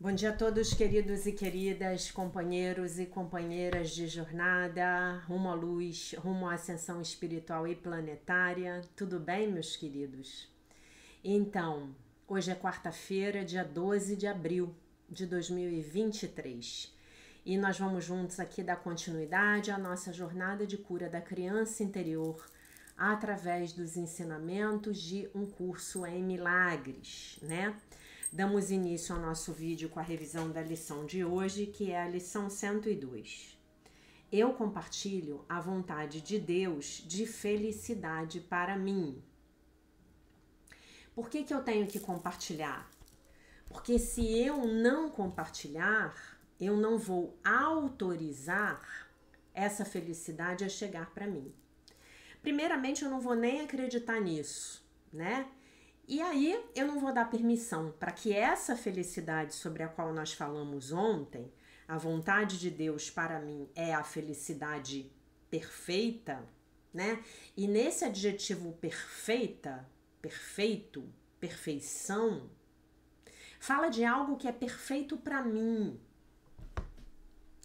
Bom dia a todos, queridos e queridas, companheiros e companheiras de jornada, rumo à luz, rumo à ascensão espiritual e planetária. Tudo bem, meus queridos? Então, hoje é quarta-feira, dia 12 de abril de 2023. E nós vamos juntos aqui dar continuidade à nossa jornada de cura da criança interior através dos ensinamentos de um curso em milagres, né? Damos início ao nosso vídeo com a revisão da lição de hoje, que é a lição 102. Eu compartilho a vontade de Deus de felicidade para mim. Por que eu tenho que compartilhar? Porque se eu não compartilhar, eu não vou autorizar essa felicidade a chegar para mim. Primeiramente, eu não vou nem acreditar nisso, né? E aí eu não vou dar permissão para que essa felicidade sobre a qual nós falamos ontem, a vontade de Deus para mim é a felicidade perfeita, né? E nesse adjetivo perfeita, perfeito, perfeição, fala de algo que é perfeito para mim.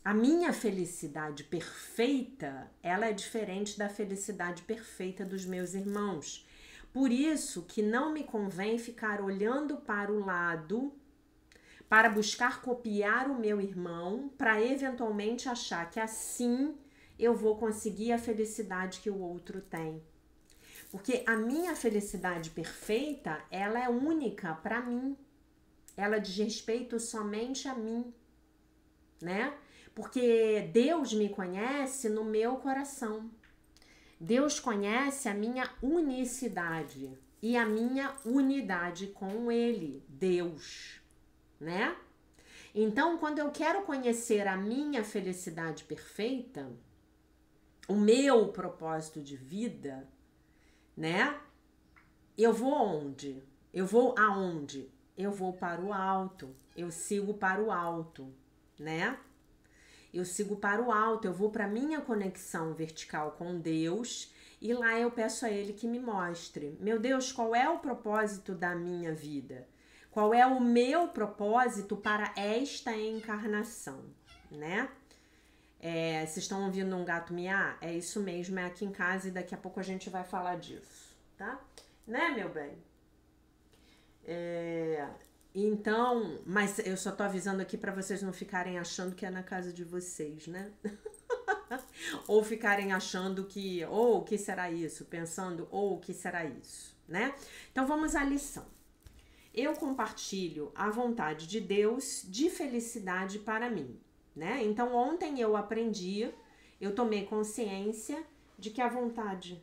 A minha felicidade perfeita, ela é diferente da felicidade perfeita dos meus irmãos. Por isso que não me convém ficar olhando para o lado para buscar copiar o meu irmão, para eventualmente achar que assim eu vou conseguir a felicidade que o outro tem. Porque a minha felicidade perfeita, ela é única para mim. Ela diz respeito somente a mim, né? Porque Deus me conhece no meu coração. Deus conhece a minha unicidade e a minha unidade com Ele, Deus, né? Então, quando eu quero conhecer a minha felicidade perfeita, o meu propósito de vida, né? Eu vou onde? Eu vou aonde? Eu vou para o alto, eu sigo para o alto, né? Eu sigo para o alto, eu vou para a minha conexão vertical com Deus e lá eu peço a Ele que me mostre. Meu Deus, qual é o propósito da minha vida? Qual é o meu propósito para esta encarnação, né? Vocês estão ouvindo um gato miar? É isso mesmo, é aqui em casa e daqui a pouco a gente vai falar disso, tá? Né, meu bem? Então, mas eu só tô avisando aqui para vocês não ficarem achando que é na casa de vocês, né? Ou ficarem achando que, ou o que será isso? Pensando, ou o que será isso, né? Então vamos à lição. Eu compartilho a vontade de Deus de felicidade para mim, né? Então ontem eu aprendi, eu tomei consciência de que a vontade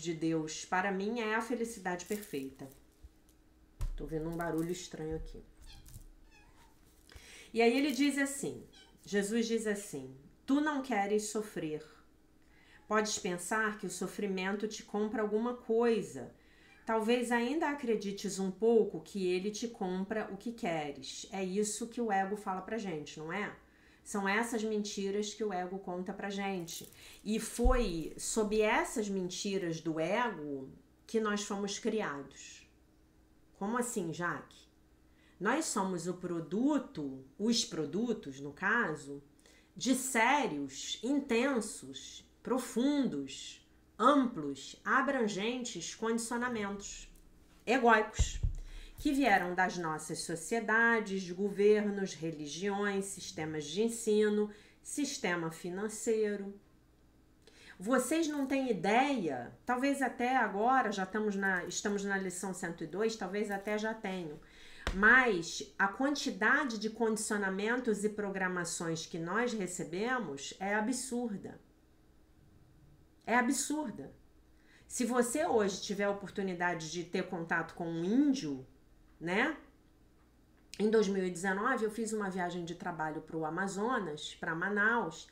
de Deus para mim é a felicidade perfeita. Tô vendo um barulho estranho aqui. E aí ele diz assim, Jesus diz assim, tu não queres sofrer. Podes pensar que o sofrimento te compra alguma coisa. Talvez ainda acredites um pouco que ele te compra o que queres. É isso que o ego fala pra gente, não é? São essas mentiras que o ego conta pra gente. E foi sob essas mentiras do ego que nós fomos criados. Como assim, Jaque? Nós somos o produto, os produtos, no caso, de sérios, intensos, profundos, amplos, abrangentes condicionamentos egóicos que vieram das nossas sociedades, governos, religiões, sistemas de ensino, sistema financeiro. Vocês não têm ideia, talvez até agora, estamos na lição 102, talvez até já tenham, mas a quantidade de condicionamentos e programações que nós recebemos é absurda. É absurda. Se você hoje tiver a oportunidade de ter contato com um índio, né? Em 2019 eu fiz uma viagem de trabalho para o Amazonas, para Manaus,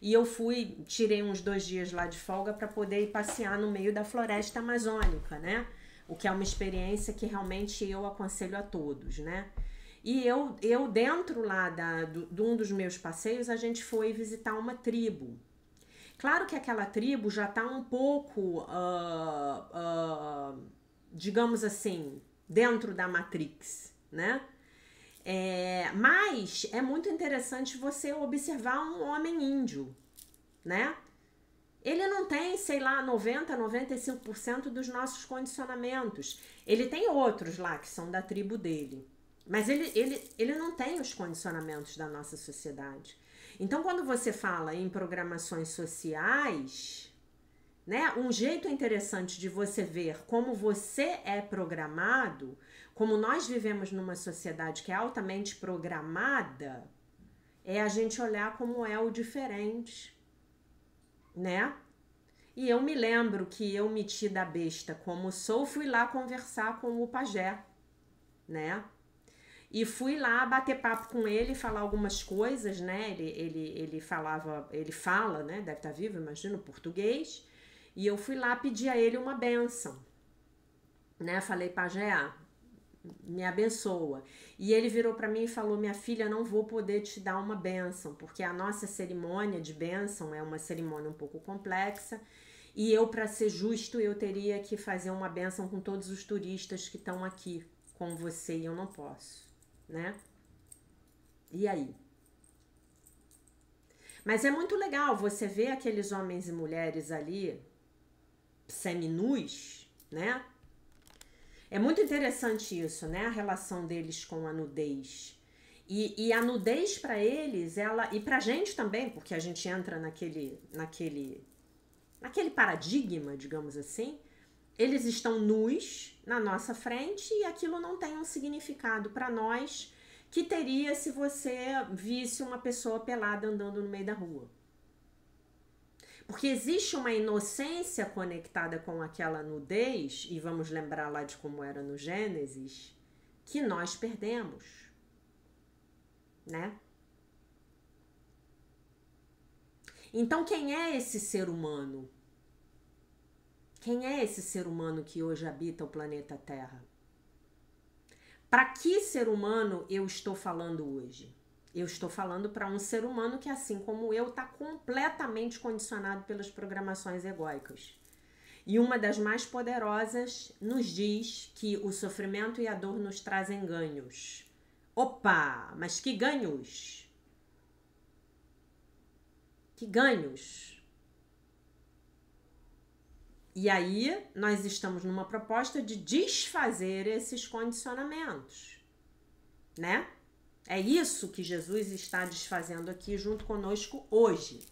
e eu tirei uns 2 dias lá de folga para poder ir passear no meio da floresta amazônica, né? O que é uma experiência que realmente eu aconselho a todos, né? E eu dentro lá de um dos meus passeios, a gente foi visitar uma tribo. Claro que aquela tribo já está um pouco, digamos assim, dentro da Matrix, né? Mas é muito interessante você observar um homem índio, né? Ele não tem, sei lá, 90, 95% dos nossos condicionamentos. Ele tem outros lá que são da tribo dele. Mas ele não tem os condicionamentos da nossa sociedade. Então, quando você fala em programações sociais, né, um jeito interessante de você ver como você é programado, como nós vivemos numa sociedade que é altamente programada, é a gente olhar como é o diferente, né? E eu me lembro que eu, metida besta como sou, fui lá conversar com o pajé, né? E fui lá bater papo com ele, falar algumas coisas, né? Ele fala, né? Deve estar vivo, imagino, português. E eu fui lá pedir a ele uma bênção, né? Falei, pajé, me abençoa. E ele virou para mim e falou, minha filha, não vou poder te dar uma bênção, porque a nossa cerimônia de bênção é uma cerimônia um pouco complexa. E eu, para ser justo, eu teria que fazer uma bênção com todos os turistas que estão aqui com você e eu não posso, né? E aí? Mas é muito legal você ver aqueles homens e mulheres ali seminus, né? É muito interessante isso, né? A relação deles com a nudez. E a nudez para eles, e pra gente também, porque a gente entra naquele paradigma, digamos assim, eles estão nus na nossa frente e aquilo não tem um significado para nós que teria se você visse uma pessoa pelada andando no meio da rua. Porque existe uma inocência conectada com aquela nudez, e vamos lembrar lá de como era no Gênesis, que nós perdemos, né? Então, quem é esse ser humano? Quem é esse ser humano que hoje habita o planeta Terra? Para que ser humano eu estou falando hoje? Eu estou falando para um ser humano que, assim como eu, está completamente condicionado pelas programações egóicas. E uma das mais poderosas nos diz que o sofrimento e a dor nos trazem ganhos. Opa, mas que ganhos? Que ganhos? E aí, nós estamos numa proposta de desfazer esses condicionamentos, né? É isso que Jesus está desfazendo aqui junto conosco hoje,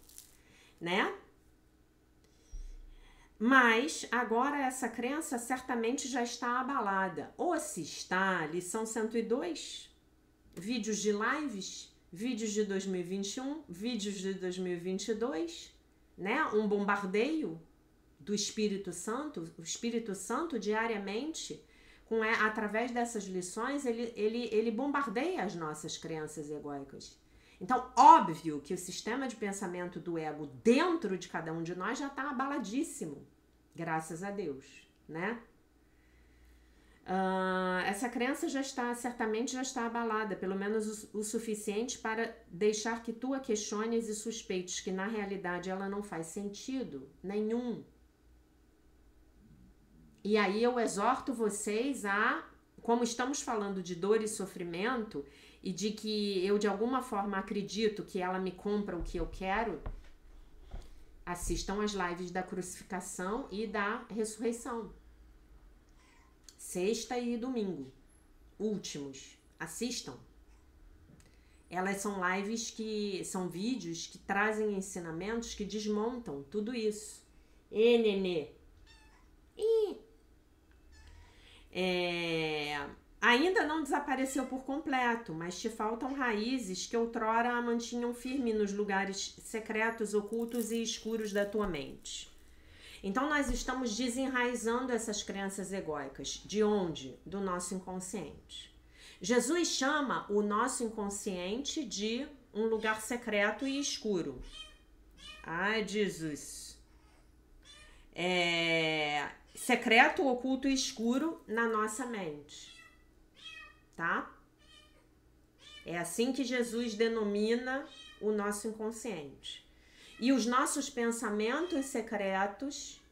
né? Mas agora essa crença certamente já está abalada. Ou se está, lição 102, vídeos de lives, vídeos de 2021, vídeos de 2022, né? Um bombardeio do Espírito Santo, o Espírito Santo diariamente, através dessas lições, ele bombardeia as nossas crenças egóicas. Então, óbvio que o sistema de pensamento do ego dentro de cada um de nós já está abaladíssimo, graças a Deus, né? Essa crença certamente já está abalada, pelo menos o suficiente para deixar que tu a questiones e suspeites que na realidade ela não faz sentido nenhum. E aí eu exorto vocês como estamos falando de dor e sofrimento e de que eu de alguma forma acredito que ela me compra o que eu quero, assistam as lives da crucificação e da ressurreição. Sexta e domingo, últimos, assistam. Elas são são vídeos que trazem ensinamentos que desmontam tudo isso. Nenê. Ainda não desapareceu por completo, mas te faltam raízes que outrora a mantinham firme nos lugares secretos, ocultos e escuros da tua mente. Então nós estamos desenraizando essas crenças egóicas. De onde? Do nosso inconsciente. Jesus chama o nosso inconsciente de um lugar secreto e escuro. Ai, Jesus. Secreto, oculto e escuro na nossa mente, tá? É assim que Jesus denomina o nosso inconsciente. E os nossos pensamentos secretos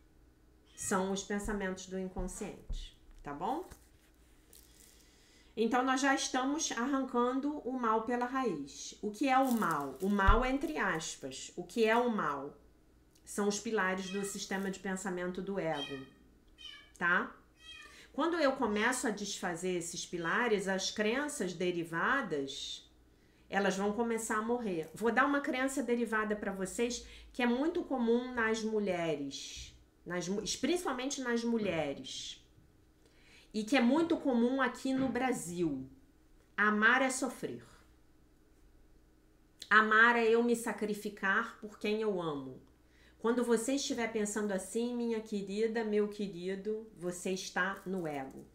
são os pensamentos do inconsciente, tá bom? Então, nós já estamos arrancando o mal pela raiz. O que é o mal? O mal é entre aspas. O que é o mal? São os pilares do sistema de pensamento do ego, tá? Quando eu começo a desfazer esses pilares, as crenças derivadas, elas vão começar a morrer. Vou dar uma crença derivada para vocês que é muito comum nas mulheres, principalmente nas mulheres, e que é muito comum aqui no Brasil. Amar é sofrer. Amar é eu me sacrificar por quem eu amo. Quando você estiver pensando assim, minha querida, meu querido, você está no ego.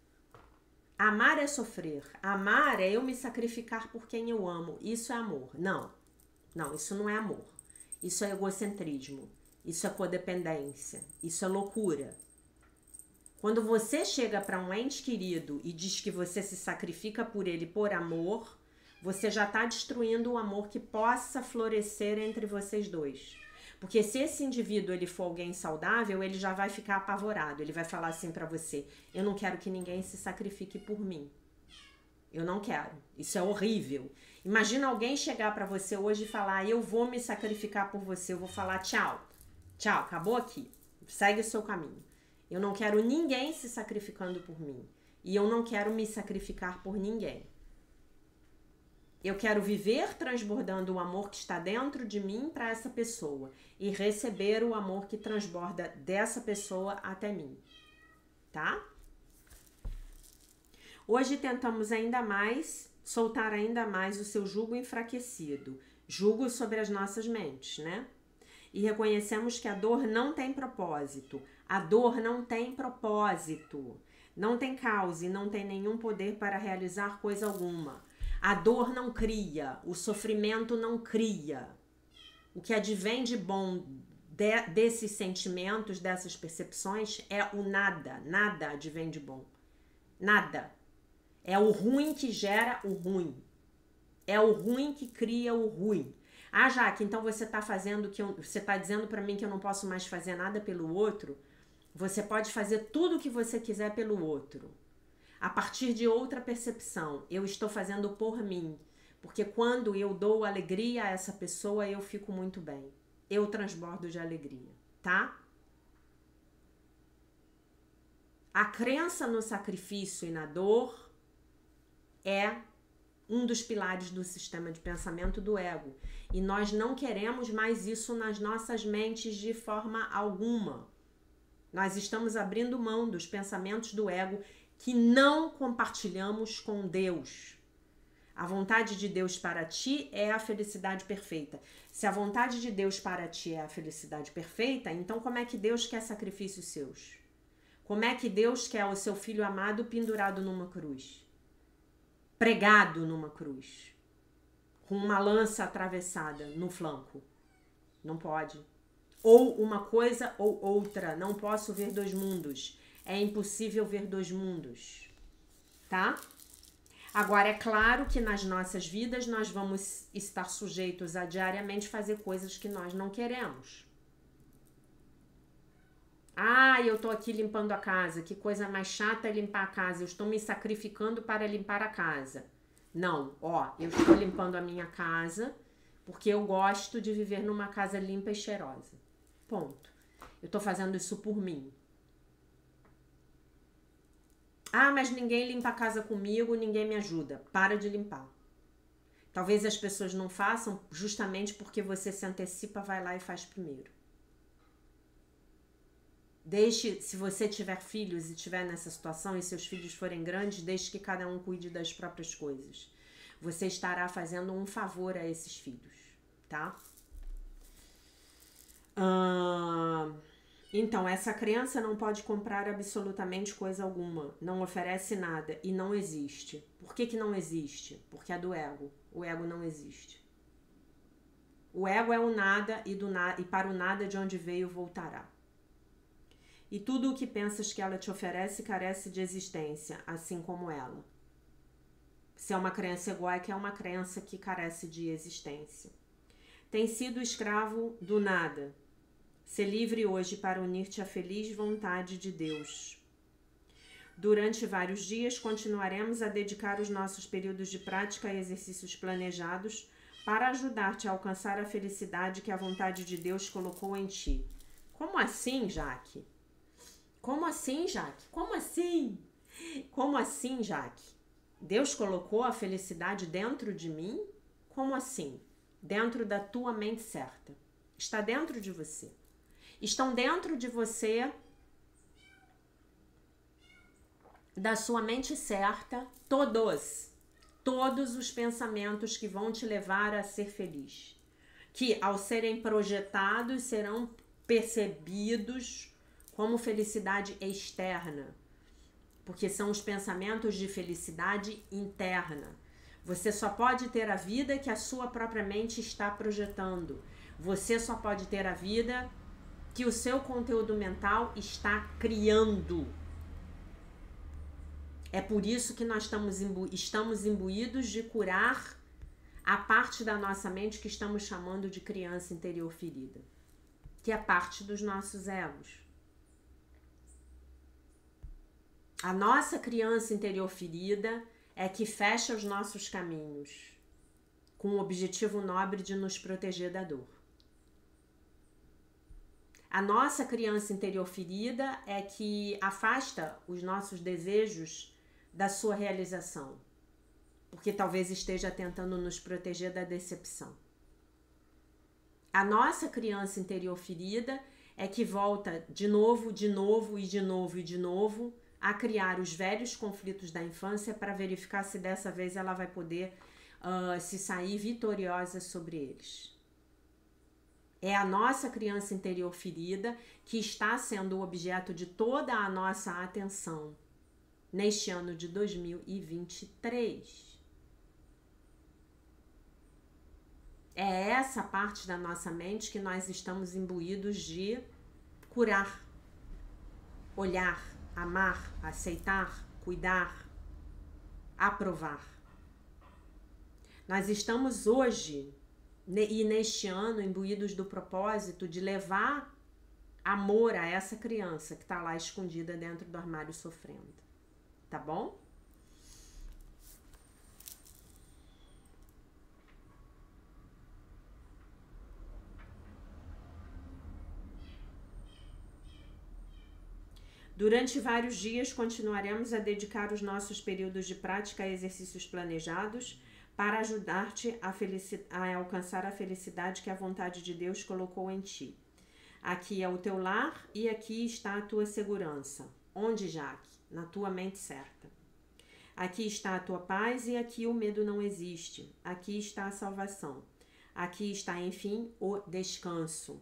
Amar é sofrer. Amar é eu me sacrificar por quem eu amo. Isso é amor. Não. Não, isso não é amor. Isso é egocentrismo. Isso é codependência. Isso é loucura. Quando você chega para um ente querido e diz que você se sacrifica por ele por amor, você já está destruindo o amor que possa florescer entre vocês dois. Porque se esse indivíduo ele for alguém saudável, ele já vai ficar apavorado. Ele vai falar assim pra você: eu não quero que ninguém se sacrifique por mim. Eu não quero. Isso é horrível. Imagina alguém chegar pra você hoje e falar: eu vou me sacrificar por você. Eu vou falar: tchau. Tchau, acabou aqui. Segue o seu caminho. Eu não quero ninguém se sacrificando por mim. E eu não quero me sacrificar por ninguém. Eu quero viver transbordando o amor que está dentro de mim para essa pessoa e receber o amor que transborda dessa pessoa até mim, tá? Hoje tentamos ainda mais, soltar ainda mais o seu jugo enfraquecido, jugo sobre as nossas mentes, né? E reconhecemos que a dor não tem propósito, a dor não tem propósito, não tem causa e não tem nenhum poder para realizar coisa alguma. A dor não cria, o sofrimento não cria. O que advém de bom desses sentimentos, dessas percepções, é o nada. Nada advém de bom. Nada. É o ruim que gera o ruim. É o ruim que cria o ruim. Ah, Jaque, então você está fazendo você está dizendo para mim que eu não posso mais fazer nada pelo outro? Você pode fazer tudo o que você quiser pelo outro. A partir de outra percepção, eu estou fazendo por mim. Porque quando eu dou alegria a essa pessoa, eu fico muito bem. Eu transbordo de alegria, tá? A crença no sacrifício e na dor é um dos pilares do sistema de pensamento do ego. E nós não queremos mais isso nas nossas mentes de forma alguma. Nós estamos abrindo mão dos pensamentos do ego que não compartilhamos com Deus. A vontade de Deus para ti é a felicidade perfeita. Se a vontade de Deus para ti é a felicidade perfeita, então como é que Deus quer sacrifícios seus? Como é que Deus quer o seu filho amado pendurado numa cruz? Pregado numa cruz? Com uma lança atravessada no flanco? Não pode. Ou uma coisa ou outra. Não posso ver dois mundos. É impossível ver dois mundos. Tá? Agora, é claro que nas nossas vidas nós vamos estar sujeitos a diariamente fazer coisas que nós não queremos. Ah, eu tô aqui limpando a casa. Que coisa mais chata é limpar a casa. Eu estou me sacrificando para limpar a casa. Não, ó, eu estou limpando a minha casa porque eu gosto de viver numa casa limpa e cheirosa. Ponto. Eu tô fazendo isso por mim. Ah, mas ninguém limpa a casa comigo, ninguém me ajuda. Para de limpar. Talvez as pessoas não façam justamente porque você se antecipa, vai lá e faz primeiro. Deixe, se você tiver filhos e estiver nessa situação e seus filhos forem grandes, deixe que cada um cuide das próprias coisas. Você estará fazendo um favor a esses filhos, tá? Então, essa crença não pode comprar absolutamente coisa alguma, não oferece nada e não existe. Por que não existe? Porque é do ego. O ego não existe. O ego é o nada e para o nada de onde veio voltará. E tudo o que pensas que ela te oferece carece de existência, assim como ela. Se é uma crença egóica, é uma crença que carece de existência. Tem sido escravo do nada. Ser livre hoje para unir-te à feliz vontade de Deus. Durante vários dias, continuaremos a dedicar os nossos períodos de prática a exercícios planejados para ajudar-te a alcançar a felicidade que a vontade de Deus colocou em ti. Como assim, Jaque? Como assim, Jaque? Como assim? Como assim, Jaque? Deus colocou a felicidade dentro de mim? Como assim? Dentro da tua mente certa. Está dentro de você. Estão dentro de você, da sua mente certa, todos os pensamentos que vão te levar a ser feliz. Que ao serem projetados serão percebidos como felicidade externa. Porque são os pensamentos de felicidade interna. Você só pode ter a vida que a sua própria mente está projetando. Você só pode ter a vida que o seu conteúdo mental está criando. É por isso que nós estamos imbuídos de curar a parte da nossa mente que estamos chamando de criança interior ferida, que é parte dos nossos egos. A nossa criança interior ferida é que fecha os nossos caminhos com o objetivo nobre de nos proteger da dor. A nossa criança interior ferida é que afasta os nossos desejos da sua realização, porque talvez esteja tentando nos proteger da decepção. A nossa criança interior ferida é que volta de novo a criar os velhos conflitos da infância para verificar se dessa vez ela vai poder se sair vitoriosa sobre eles. É a nossa criança interior ferida que está sendo o objeto de toda a nossa atenção neste ano de 2023. É essa parte da nossa mente que nós estamos imbuídos de curar, olhar, amar, aceitar, cuidar, aprovar. Nós estamos hoje e neste ano imbuídos do propósito de levar amor a essa criança que está lá escondida dentro do armário sofrendo. Tá bom? Durante vários dias continuaremos a dedicar os nossos períodos de prática a exercícios planejados para ajudar-te a alcançar a felicidade que a vontade de Deus colocou em ti. Aqui é o teu lar e aqui está a tua segurança. Onde, Jaque? Na tua mente certa. Aqui está a tua paz e aqui o medo não existe. Aqui está a salvação. Aqui está, enfim, o descanso.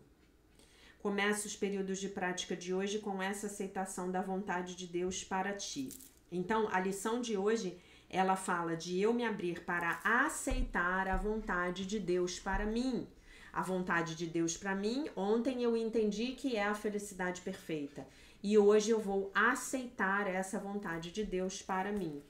Começa os períodos de prática de hoje com essa aceitação da vontade de Deus para ti. Então, a lição de hoje, ela fala de eu me abrir para aceitar a vontade de Deus para mim. A vontade de Deus para mim, ontem eu entendi que é a felicidade perfeita. E hoje eu vou aceitar essa vontade de Deus para mim.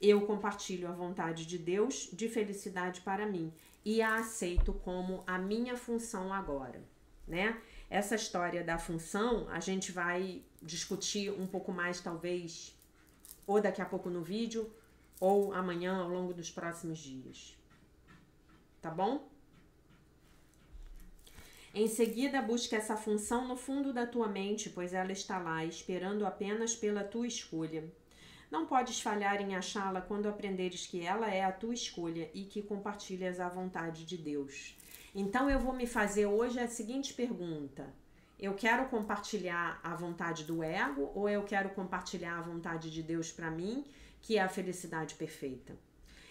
Eu compartilho a vontade de Deus de felicidade para mim e a aceito como a minha função agora, né? Essa história da função a gente vai discutir um pouco mais, talvez, ou daqui a pouco no vídeo, ou amanhã ao longo dos próximos dias. Tá bom? Em seguida, busque essa função no fundo da tua mente, pois ela está lá, esperando apenas pela tua escolha. Não podes falhar em achá-la quando aprenderes que ela é a tua escolha e que compartilhas a vontade de Deus. Então, eu vou me fazer hoje a seguinte pergunta. Eu quero compartilhar a vontade do ego ou eu quero compartilhar a vontade de Deus para mim, que é a felicidade perfeita?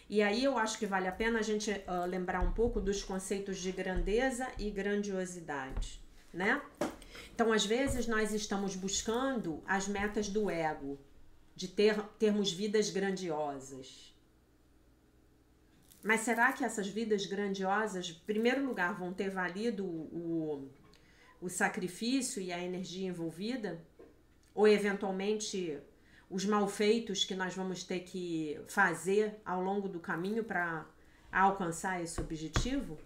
E aí eu acho que vale a pena a gente lembrar um pouco dos conceitos de grandeza e grandiosidade, né? Então, às vezes, nós estamos buscando as metas do ego, de termos vidas grandiosas. Mas será que essas vidas grandiosas, em primeiro lugar, vão ter valido o sacrifício e a energia envolvida? Ou, eventualmente, os malfeitos que nós vamos ter que fazer ao longo do caminho para alcançar esse objetivo?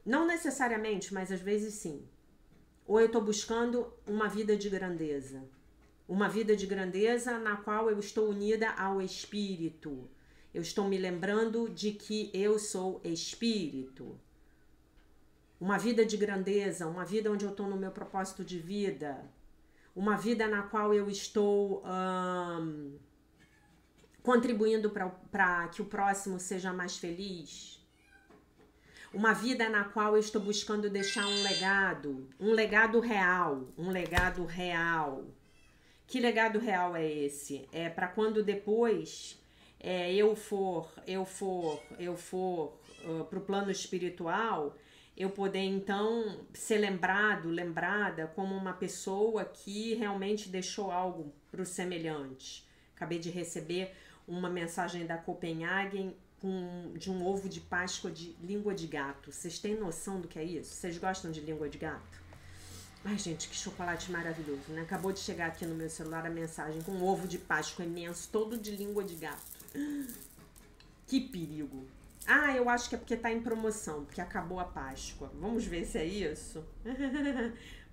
Não necessariamente, mas às vezes sim. Ou eu estou buscando uma vida de grandeza, Uma vida de grandeza na qual eu estou unida ao Espírito. Eu estou me lembrando de que eu sou Espírito. Uma vida de grandeza, uma vida onde eu estou no meu propósito de vida. Uma vida na qual eu estou contribuindo para que o próximo seja mais feliz. Uma vida na qual eu estou buscando deixar um legado real, um legado real. Que legado real é esse? É para quando depois eu for para o plano espiritual, eu poder então ser lembrada como uma pessoa que realmente deixou algo para o semelhante. Acabei de receber uma mensagem da Copenhagen de um ovo de Páscoa de língua de gato. Vocês têm noção do que é isso? Vocês gostam de língua de gato? Ai, gente, que chocolate maravilhoso, né? Acabou de chegar aqui no meu celular a mensagem com um ovo de Páscoa imenso, todo de língua de gato. Que perigo. Ah, eu acho que é porque tá em promoção, porque acabou a Páscoa. Vamos ver se é isso?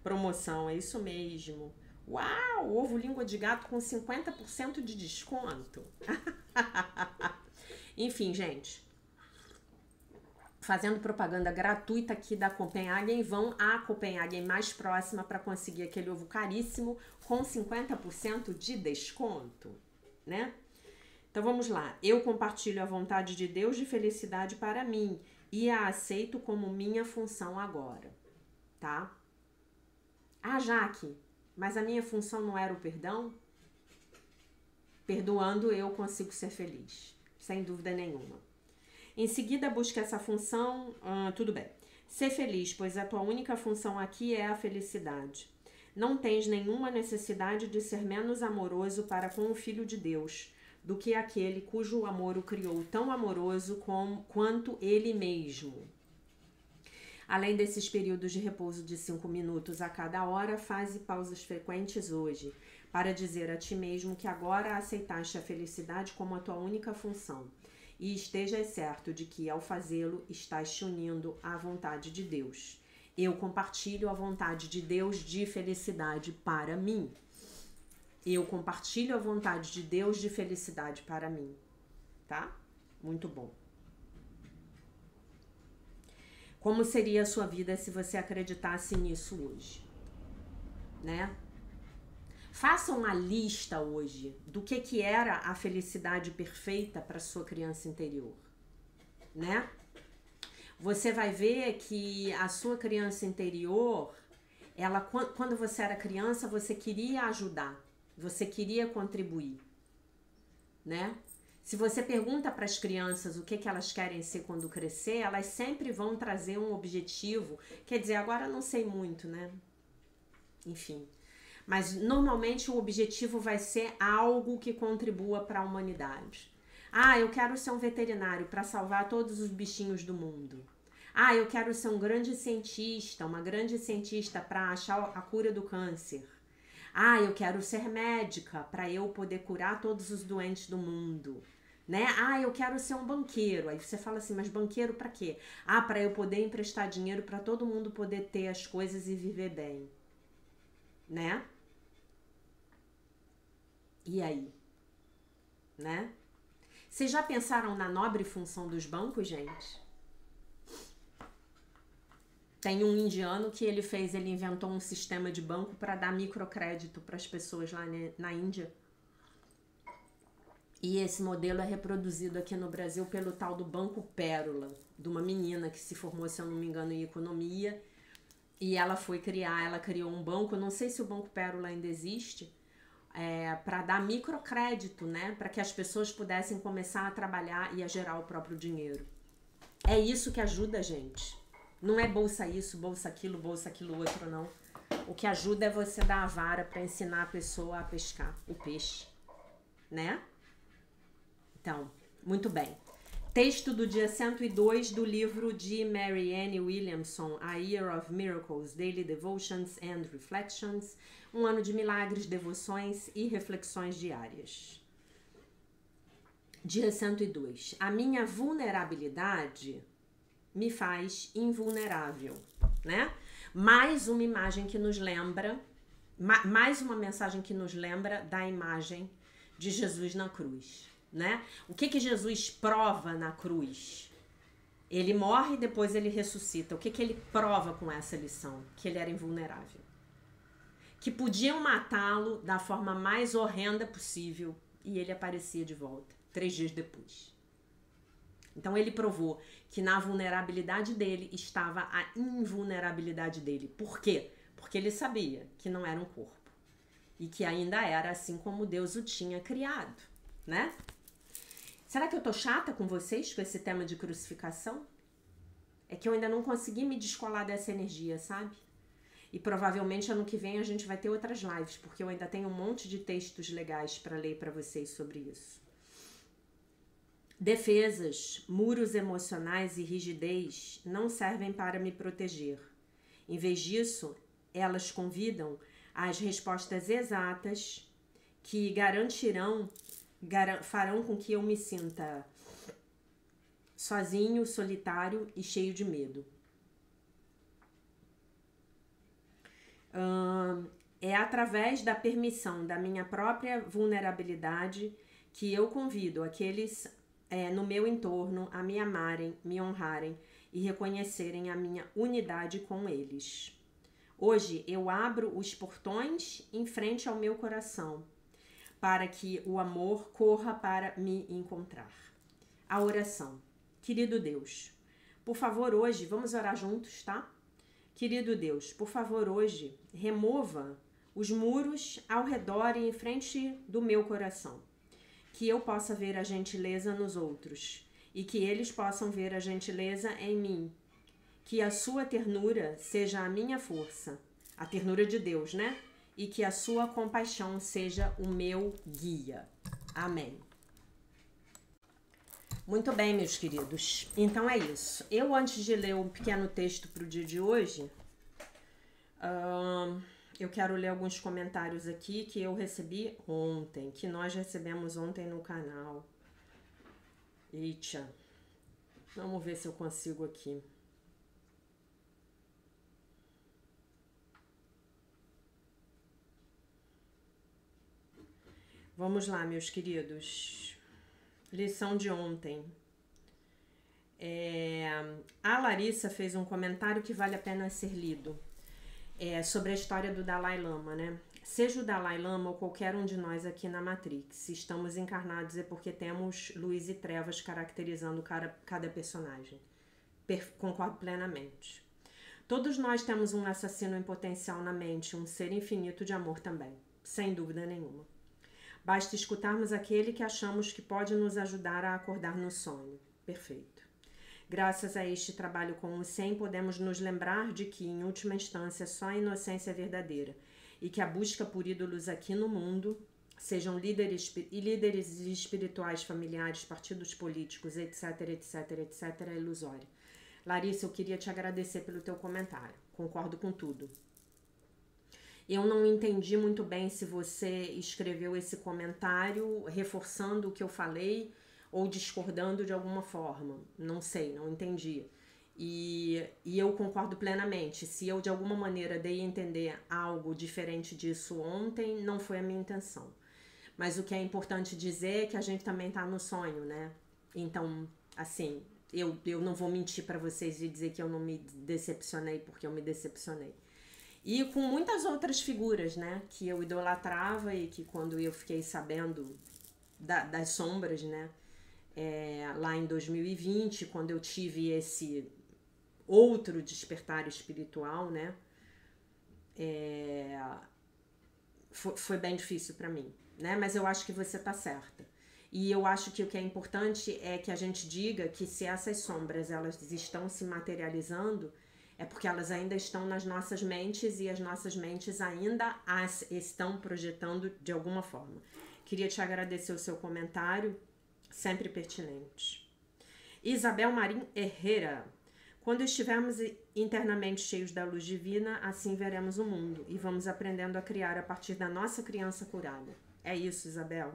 Promoção, é isso mesmo. Uau, ovo língua de gato com 50% de desconto. Enfim, gente, fazendo propaganda gratuita aqui da Copenhagen, vão à Copenhagen mais próxima para conseguir aquele ovo caríssimo com 50% de desconto, né? Então vamos lá. Eu compartilho a vontade de Deus de felicidade para mim e a aceito como minha função agora, tá? Ah, Jaque, mas a minha função não era o perdão? Perdoando eu consigo ser feliz, sem dúvida nenhuma. Em seguida, busca essa função, tudo bem. Ser feliz, pois a tua única função aqui é a felicidade. Não tens nenhuma necessidade de ser menos amoroso para com o Filho de Deus do que aquele cujo amor o criou tão amoroso quanto ele mesmo. Além desses períodos de repouso de 5 minutos a cada hora, faze pausas frequentes hoje, para dizer a ti mesmo que agora aceitaste a felicidade como a tua única função. E estejas certo de que, ao fazê-lo, estás te unindo à vontade de Deus. Eu compartilho a vontade de Deus de felicidade para mim. Eu compartilho a vontade de Deus de felicidade para mim. Tá? Muito bom. Como seria a sua vida se você acreditasse nisso hoje? Né? Faça uma lista hoje do que era a felicidade perfeita para sua criança interior, né? Você vai ver que a sua criança interior, ela, quando você era criança, você queria ajudar, você queria contribuir, né? Se você pergunta para as crianças o que elas querem ser quando crescer, elas sempre vão trazer um objetivo. Quer dizer, agora eu não sei muito, né? Enfim. Mas normalmente o objetivo vai ser algo que contribua para a humanidade. Ah, eu quero ser um veterinário para salvar todos os bichinhos do mundo. Ah, eu quero ser um grande cientista, uma grande cientista para achar a cura do câncer. Ah, eu quero ser médica para eu poder curar todos os doentes do mundo. Né? Ah, eu quero ser um banqueiro. Aí você fala assim, mas banqueiro para quê? Ah, para eu poder emprestar dinheiro para todo mundo poder ter as coisas e viver bem. Né? E aí? Né? Vocês já pensaram na nobre função dos bancos, gente? Tem um indiano que ele inventou um sistema de banco para dar microcrédito para as pessoas lá na Índia. E esse modelo é reproduzido aqui no Brasil pelo tal do Banco Pérola, de uma menina que se formou, se eu não me engano, em economia. E ela criou um banco, não sei se o Banco Pérola ainda existe, para dar microcrédito, né? Para que as pessoas pudessem começar a trabalhar e a gerar o próprio dinheiro. É isso que ajuda a gente. Não é bolsa isso, bolsa aquilo outro, não. O que ajuda é você dar a vara para ensinar a pessoa a pescar o peixe, né? Então, muito bem. Texto do dia 102 do livro de Marianne Williamson, A Year of Miracles, Daily Devotions and Reflections, um ano de milagres, devoções e reflexões diárias. Dia 102. A minha vulnerabilidade me faz invulnerável, né? Mais uma imagem que nos lembra mais uma mensagem que nos lembra da imagem de Jesus na cruz, né? O que Jesus prova na cruz? Ele morre e depois ele ressuscita. O que ele prova com essa lição? Que ele era invulnerável. Que podiam matá-lo da forma mais horrenda possível e ele aparecia de volta 3 dias depois. Então ele provou que na vulnerabilidade dele estava a invulnerabilidade dele. Por quê? Porque ele sabia que não era um corpo e que ainda era assim como Deus o tinha criado, né? Será que eu tô chata com vocês com esse tema de crucificação? É que eu ainda não consegui me descolar dessa energia, sabe? E provavelmente ano que vem a gente vai ter outras lives, porque eu ainda tenho um monte de textos legais para ler para vocês sobre isso. Defesas, muros emocionais e rigidez não servem para me proteger. Em vez disso, elas convidam às respostas exatas que farão com que eu me sinta sozinho, solitário e cheio de medo. É através da permissão da minha própria vulnerabilidade que eu convido aqueles no meu entorno a me amarem, me honrarem e reconhecerem a minha unidade com eles. Hoje eu abro os portões em frente ao meu coração para que o amor corra para me encontrar. A oração. Querido Deus, por favor hoje, vamos orar juntos, tá? Querido Deus, por favor hoje, remova os muros ao redor e em frente do meu coração. Que eu possa ver a gentileza nos outros e que eles possam ver a gentileza em mim. Que a sua ternura seja a minha força, a ternura de Deus, né? E que a sua compaixão seja o meu guia. Amém. Muito bem, meus queridos. Então é isso. Eu, antes de ler um pequeno texto para o dia de hoje, eu quero ler alguns comentários aqui que eu recebi ontem, que nós recebemos ontem no canal. Eita. Vamos ver se eu consigo aqui. Vamos lá, meus queridos. Lição de ontem. A Larissa fez um comentário que vale a pena ser lido. Sobre a história do Dalai Lama, né? Seja o Dalai Lama ou qualquer um de nós aqui na Matrix, se estamos encarnados é porque temos luz e trevas caracterizando cada personagem. Concordo plenamente. Todos nós temos um assassino em potencial na mente, um ser infinito de amor também, sem dúvida nenhuma. Basta escutarmos aquele que achamos que pode nos ajudar a acordar no sonho. Perfeito. Graças a este trabalho com o SEM, podemos nos lembrar de que, em última instância, só a inocência é verdadeira e que a busca por ídolos aqui no mundo, sejam líderes espirituais, familiares, partidos políticos, etc, etc, etc, é ilusória. Larissa, eu queria te agradecer pelo teu comentário. Concordo com tudo. Eu não entendi muito bem se você escreveu esse comentário reforçando o que eu falei ou discordando de alguma forma. Não sei, não entendi. E eu concordo plenamente. Se eu de alguma maneira dei a entender algo diferente disso ontem, não foi a minha intenção. Mas o que é importante dizer é que a gente também tá no sonho, né? Então, assim, eu não vou mentir para vocês e dizer que eu não me decepcionei porque eu me decepcionei. E com muitas outras figuras, né, que eu idolatrava e que quando eu fiquei sabendo das sombras, né, lá em 2020, quando eu tive esse outro despertar espiritual, né, foi bem difícil para mim, né, mas eu acho que você tá certa. E eu acho que o que é importante é que a gente diga que se essas sombras elas estão se materializando, é porque elas ainda estão nas nossas mentes e as nossas mentes ainda as estão projetando de alguma forma. Queria te agradecer o seu comentário, sempre pertinente. Isabel Marim Herrera. Quando estivermos internamente cheios da luz divina, assim veremos o mundo e vamos aprendendo a criar a partir da nossa criança curada. É isso, Isabel.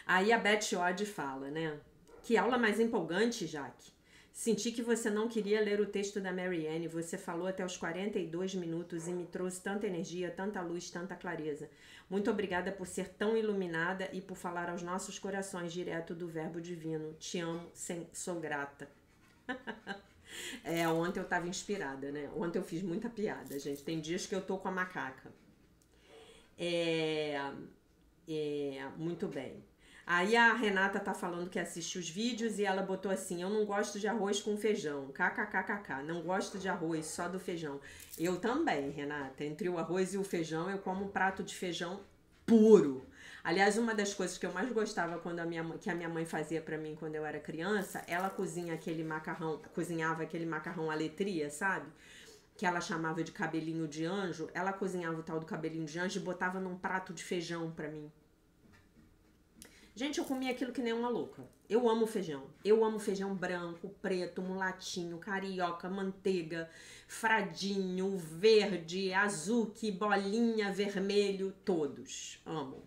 Aí a Beth Odd fala, né? Que aula mais empolgante, Jaque. Senti que você não queria ler o texto da Marianne. Você falou até os 42 minutos e me trouxe tanta energia, tanta luz, tanta clareza. Muito obrigada por ser tão iluminada e por falar aos nossos corações direto do verbo divino. Te amo, sou grata. Ontem eu tava inspirada, né? Ontem eu fiz muita piada, gente. Tem dias que eu tô com a macaca. Muito bem. Aí a Renata tá falando que assiste os vídeos e ela botou assim: eu não gosto de arroz com feijão. KKKKK. Não gosto de arroz, só do feijão. Eu também, Renata. Entre o arroz e o feijão, eu como um prato de feijão puro. Aliás, uma das coisas que eu mais gostava que a minha mãe fazia pra mim quando eu era criança, ela cozinhava aquele macarrão à letria, sabe? Que ela chamava de cabelinho de anjo. Ela cozinhava o tal do cabelinho de anjo e botava num prato de feijão pra mim. Gente, eu comia aquilo que nem uma louca. Eu amo feijão. Eu amo feijão branco, preto, mulatinho, carioca, manteiga, fradinho, verde, azuki, bolinha, vermelho, todos. Amo.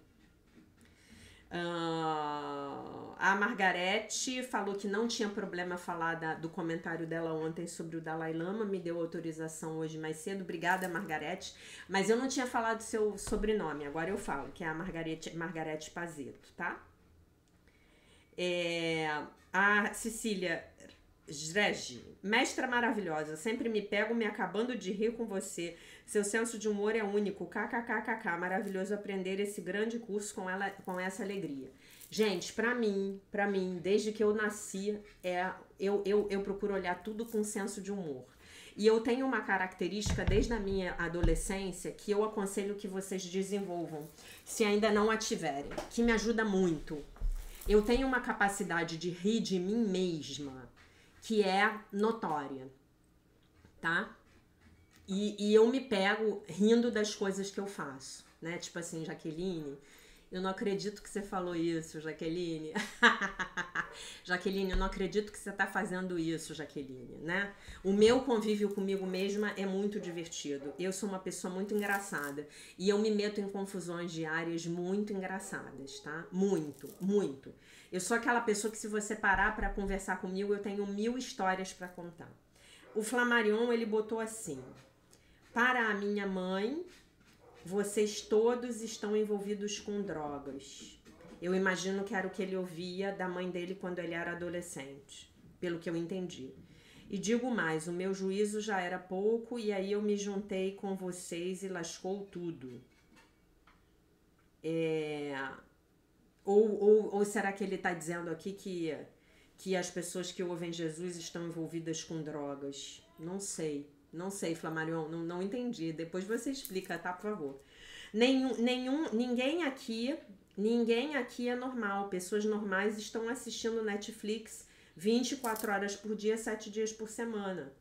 A Margarete falou que não tinha problema falar do comentário dela ontem sobre o Dalai Lama, me deu autorização hoje mais cedo, obrigada Margarete, mas eu não tinha falado seu sobrenome, agora eu falo, que é a Margarete Pazeto, tá? A Cecília Zregi, mestra maravilhosa, sempre me pego me acabando de rir com você, seu senso de humor é único, kkkk, maravilhoso aprender esse grande curso com essa alegria. Gente, pra mim, desde que eu nasci, eu procuro olhar tudo com senso de humor. E eu tenho uma característica desde a minha adolescência que eu aconselho que vocês desenvolvam, se ainda não a tiverem, que me ajuda muito. Eu tenho uma capacidade de rir de mim mesma, que é notória, tá? E eu me pego rindo das coisas que eu faço, né? Tipo assim, Jaqueline, eu não acredito que você falou isso, Jaqueline. Jaqueline, eu não acredito que você tá fazendo isso, Jaqueline, né? O meu convívio comigo mesma é muito divertido. Eu sou uma pessoa muito engraçada. E eu me meto em confusões diárias muito engraçadas, tá? Muito, muito. Eu sou aquela pessoa que se você parar pra conversar comigo, eu tenho 1000 histórias pra contar. O Flamarion, ele botou assim: para a minha mãe, vocês todos estão envolvidos com drogas. Eu imagino que era o que ele ouvia da mãe dele quando ele era adolescente, pelo que eu entendi. E digo mais, o meu juízo já era pouco e aí eu me juntei com vocês e lascou tudo. Ou será que ele está dizendo aqui que as pessoas que ouvem Jesus estão envolvidas com drogas? Não sei, Flamarion, não entendi. Depois você explica, tá, por favor. Ninguém aqui é normal. Pessoas normais estão assistindo Netflix 24 horas por dia, 7 dias por semana.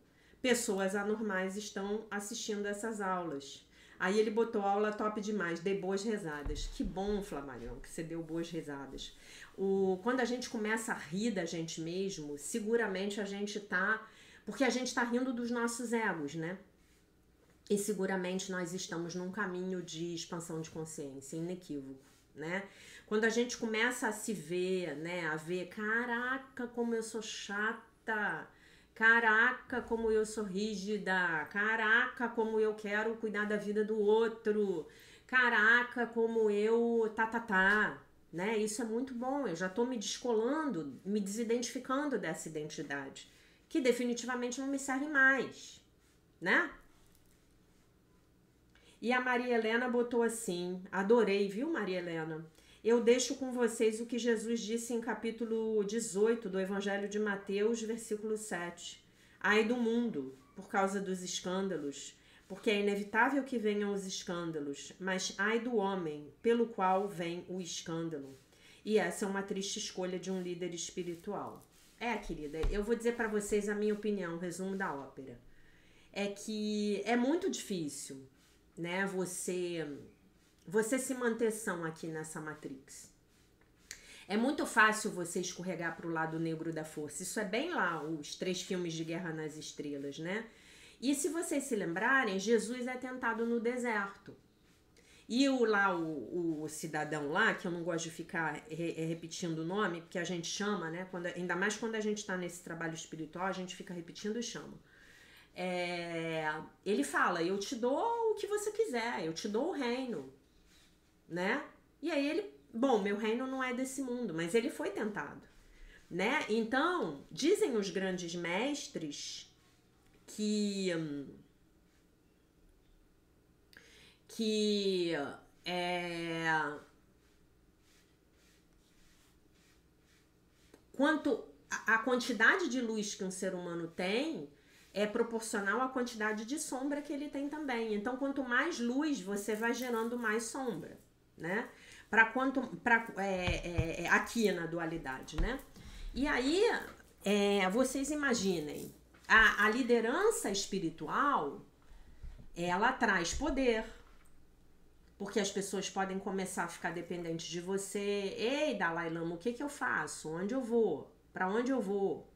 Pessoas anormais estão assistindo essas aulas. Aí ele botou aula top demais, dei boas risadas. Que bom, Flamarion, que você deu boas risadas. Quando a gente começa a rir da gente mesmo, seguramente a gente tá... Porque a gente tá rindo dos nossos egos, né? E seguramente nós estamos num caminho de expansão de consciência, inequívoco, né? Quando a gente começa a se ver, né? A ver, caraca, como eu sou chata... Caraca, como eu sou rígida. Caraca, como eu quero cuidar da vida do outro. Caraca, como eu... né? Isso é muito bom. Eu já tô me descolando, me desidentificando dessa identidade, que definitivamente não me serve mais, né? E a Maria Helena botou assim, adorei, viu, Maria Helena? Eu deixo com vocês o que Jesus disse em capítulo 18 do Evangelho de Mateus, versículo 7. Ai do mundo, por causa dos escândalos, porque é inevitável que venham os escândalos, mas ai do homem, pelo qual vem o escândalo. E essa é uma triste escolha de um líder espiritual. Querida, eu vou dizer para vocês a minha opinião, resumo da ópera. É que é muito difícil, né, você se manter são aqui nessa Matrix. É muito fácil você escorregar para o lado negro da força. Isso é bem lá, os 3 filmes de Guerra nas Estrelas, né? E se vocês se lembrarem, Jesus é tentado no deserto. E o cidadão lá, que eu não gosto de ficar repetindo o nome, porque a gente chama, né? Ainda mais quando a gente está nesse trabalho espiritual, a gente fica repetindo e chama. Ele fala, eu te dou o que você quiser, eu te dou o reino, né? E aí ele, bom, meu reino não é desse mundo, mas ele foi tentado, né? Então, dizem os grandes mestres que quanto a quantidade de luz que um ser humano tem é proporcional à quantidade de sombra que ele tem também. Então, quanto mais luz, você vai gerando mais sombra, né? Aqui na dualidade, né? E aí, vocês imaginem, a liderança espiritual, ela traz poder, porque as pessoas podem começar a ficar dependentes de você. Ei, Dalai Lama, o que eu faço? Onde eu vou? Para onde eu vou?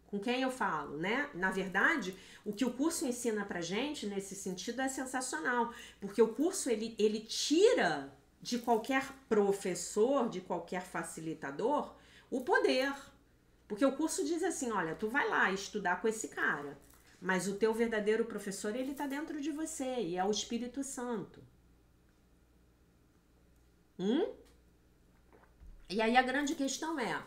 Com quem eu falo, né? Na verdade, o que o curso ensina pra gente nesse sentido é sensacional, porque o curso ele tira de qualquer professor, de qualquer facilitador, o poder. Porque o curso diz assim, olha, tu vai lá estudar com esse cara, mas o teu verdadeiro professor, ele tá dentro de você, e é o Espírito Santo. E aí a grande questão é,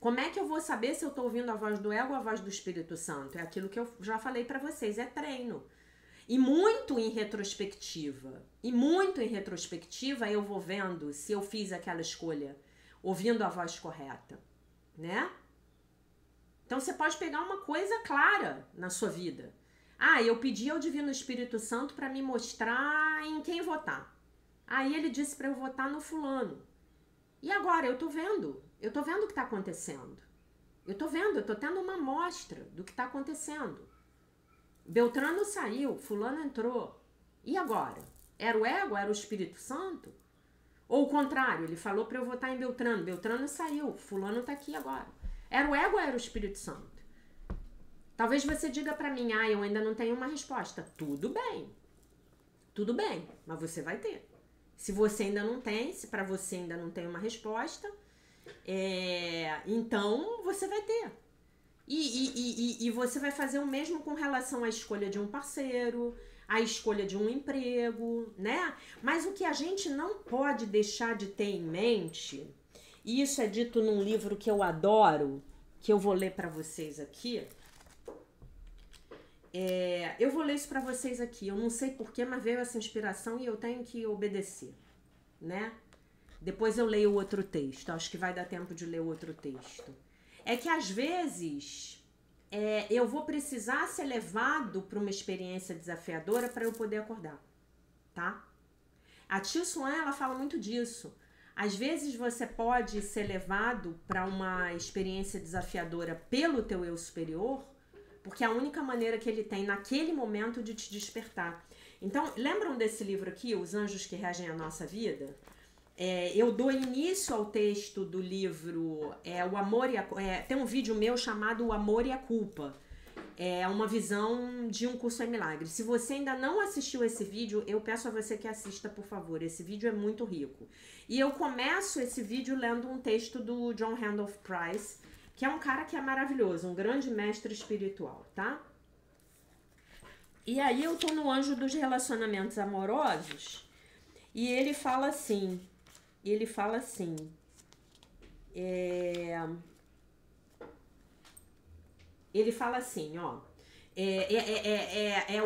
como é que eu vou saber se eu tô ouvindo a voz do ego ou a voz do Espírito Santo? É aquilo que eu já falei pra vocês, é treino. E muito em retrospectiva. Eu vou vendo se eu fiz aquela escolha ouvindo a voz correta, né? Então você pode pegar uma coisa clara na sua vida. Ah, eu pedi ao Divino Espírito Santo para me mostrar em quem votar. Aí ele disse para eu votar no fulano. E agora eu tô vendo o que tá acontecendo. Eu tô tendo uma amostra do que tá acontecendo. Beltrano saiu, fulano entrou. E agora? Era o ego? Era o Espírito Santo? Ou o contrário, ele falou para eu votar em Beltrano. Beltrano saiu, fulano tá aqui agora. Era o ego ou era o Espírito Santo? Talvez você diga para mim, eu ainda não tenho uma resposta. Tudo bem, mas você vai ter. Se você ainda não tem, se para você ainda não tem uma resposta, então você vai ter. E você vai fazer o mesmo com relação à escolha de um parceiro, à escolha de um emprego, né? Mas o que a gente não pode deixar de ter em mente, e isso é dito num livro que eu adoro, que eu vou ler para vocês aqui. Eu vou ler isso para vocês aqui. Eu não sei porquê, mas veio essa inspiração e eu tenho que obedecer, né? Depois eu leio o outro texto. Acho que vai dar tempo de ler o outro texto. É que às vezes eu vou precisar ser levado para uma experiência desafiadora para eu poder acordar, tá? A Tia Swan, ela fala muito disso. Às vezes você pode ser levado para uma experiência desafiadora pelo teu eu superior, porque é a única maneira que ele tem naquele momento de te despertar. Então, lembram desse livro aqui, Os Anjos que Regem a Nossa Vida? Eu dou início ao texto do livro, o Amor e tem um vídeo meu chamado O Amor e a Culpa. É uma visão de Um Curso em Milagres. Se você ainda não assistiu esse vídeo, eu peço a você que assista, por favor. Esse vídeo é muito rico. E eu começo esse vídeo lendo um texto do John Randolph Price, que é um cara que é maravilhoso, um grande mestre espiritual, tá? E aí eu tô no Anjo dos Relacionamentos Amorosos, e ele fala assim, ó,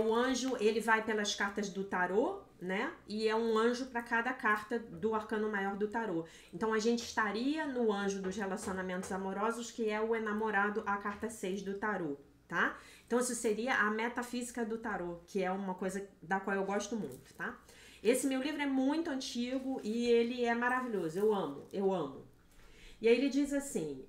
o anjo, ele vai pelas cartas do tarô, né? E é um anjo para cada carta do arcano maior do tarô. Então a gente estaria no Anjo dos Relacionamentos Amorosos, que é o enamorado, a carta 6 do tarô, tá? Então isso seria a metafísica do tarô, que é uma coisa da qual eu gosto muito, tá? Esse meu livro é muito antigo e ele é maravilhoso, eu amo. E aí ele diz assim,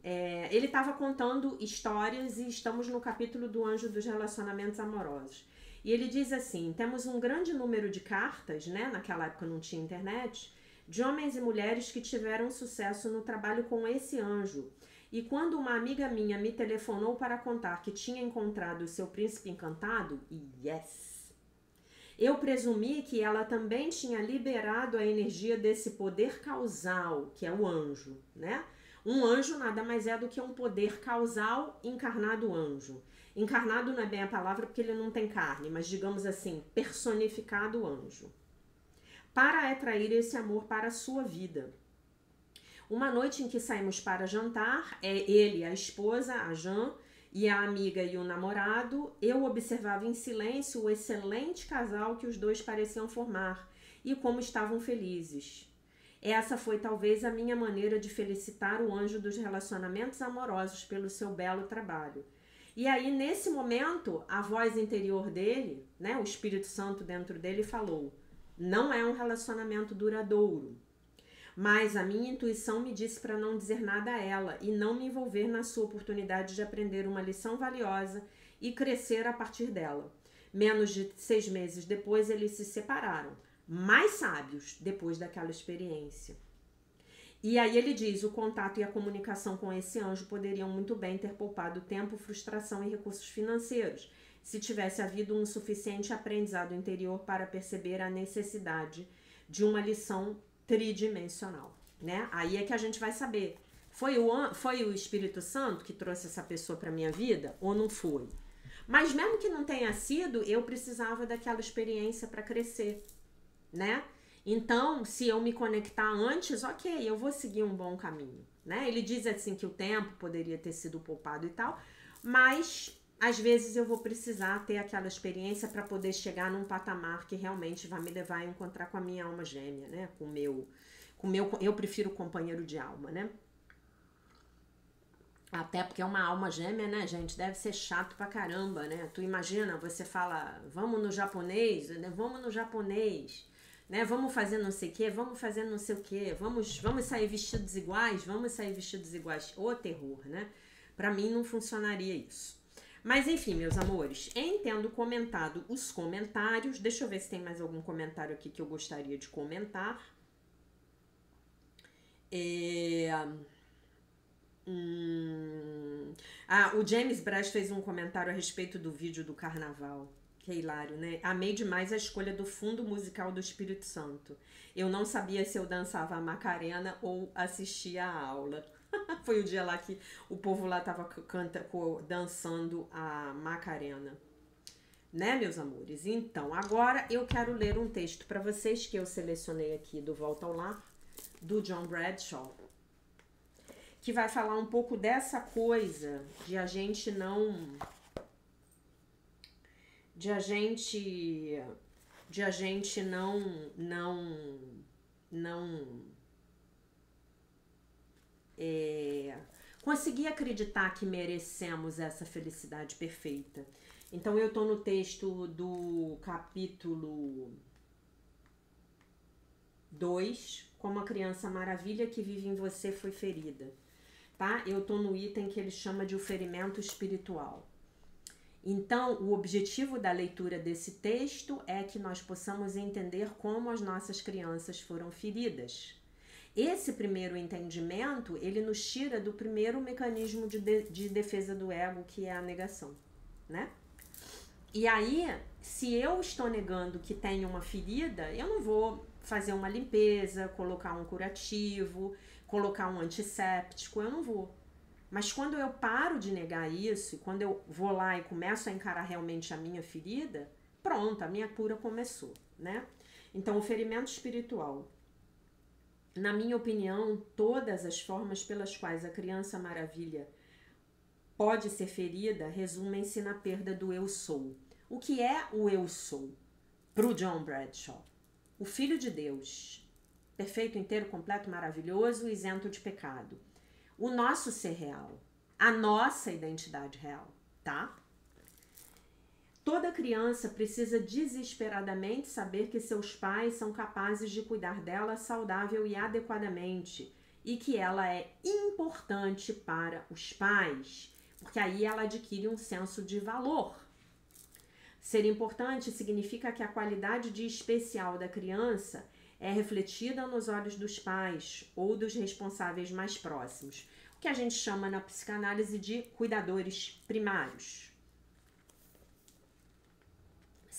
ele estava contando histórias e estamos no capítulo do Anjo dos Relacionamentos Amorosos. E ele diz assim, temos um grande número de cartas, né, naquela época não tinha internet, de homens e mulheres que tiveram sucesso no trabalho com esse anjo. E quando uma amiga minha me telefonou para contar que tinha encontrado o seu príncipe encantado, yes! Eu presumi que ela também tinha liberado a energia desse poder causal, que é o anjo, né? Um anjo nada mais é do que um poder causal encarnado anjo. Encarnado não é bem a palavra porque ele não tem carne, mas digamos assim, personificado anjo. Para atrair esse amor para a sua vida. Uma noite em que saímos para jantar, ele, a esposa, a Jan, e a amiga e o namorado, eu observava em silêncio o excelente casal que os dois pareciam formar e como estavam felizes. Essa foi talvez a minha maneira de felicitar o anjo dos relacionamentos amorosos pelo seu belo trabalho. E aí, nesse momento, a voz interior dele, né, o Espírito Santo dentro dele falou: não é um relacionamento duradouro. Mas a minha intuição me disse para não dizer nada a ela e não me envolver na sua oportunidade de aprender uma lição valiosa e crescer a partir dela. Menos de 6 meses depois, eles se separaram, mais sábios depois daquela experiência. E aí ele diz, o contato e a comunicação com esse anjo poderiam muito bem ter poupado tempo, frustração e recursos financeiros, se tivesse havido um suficiente aprendizado interior para perceber a necessidade de uma lição tridimensional, né? Aí é que a gente vai saber, foi o Espírito Santo que trouxe essa pessoa para minha vida ou não foi? Mas mesmo que não tenha sido, eu precisava daquela experiência para crescer, né? Então, se eu me conectar antes, ok, eu vou seguir um bom caminho, né? Ele diz assim que o tempo poderia ter sido poupado e tal, mas às vezes eu vou precisar ter aquela experiência para poder chegar num patamar que realmente vai me levar a encontrar com a minha alma gêmea, né? Eu prefiro companheiro de alma, né? Até porque uma alma gêmea, né, gente, deve ser chato pra caramba, né? Tu imagina, você fala, vamos no japonês, né? Vamos no japonês, né? Vamos fazer não sei o quê, vamos fazer não sei o quê, vamos sair vestidos iguais, Ô terror, né? Pra mim não funcionaria isso. Mas enfim, meus amores, em tendo comentado os comentários, deixa eu ver se tem mais algum comentário aqui que eu gostaria de comentar. O James Braz fez um comentário a respeito do vídeo do carnaval. Que é hilário, né? Amei demais a escolha do fundo musical do Espírito Santo. Eu não sabia se eu dançava a Macarena ou assistia a aula. Foi o dia lá que o povo lá tava dançando a Macarena. Né, meus amores? Então, agora eu quero ler um texto para vocês que eu selecionei aqui do Volta ao Lar, do John Bradshaw, que vai falar um pouco dessa coisa de a gente não conseguir acreditar que merecemos essa felicidade perfeita. Então eu tô no texto do capítulo 2, como a criança maravilha que vive em você foi ferida, tá? Eu tô no item que ele chama de o ferimento espiritual. Então, o objetivo da leitura desse texto é que nós possamos entender como as nossas crianças foram feridas. Esse primeiro entendimento, ele nos tira do primeiro mecanismo de defesa do ego, que é a negação, né? E aí, se eu estou negando que tenho uma ferida, eu não vou fazer uma limpeza, colocar um curativo, colocar um antisséptico, eu não vou. Mas quando eu paro de negar isso, e quando eu vou lá e começo a encarar realmente a minha ferida, pronto, a minha cura começou, né? Então, o ferimento espiritual. Na minha opinião, todas as formas pelas quais a criança maravilha pode ser ferida resumem-se na perda do eu sou. O que é o eu sou? Para o John Bradshaw. O Filho de Deus, perfeito, inteiro, completo, maravilhoso, isento de pecado. O nosso ser real, a nossa identidade real, tá? Toda criança precisa desesperadamente saber que seus pais são capazes de cuidar dela saudável e adequadamente e que ela é importante para os pais, porque aí ela adquire um senso de valor. Ser importante significa que a qualidade de especial da criança é refletida nos olhos dos pais ou dos responsáveis mais próximos, o que a gente chama na psicanálise de cuidadores primários.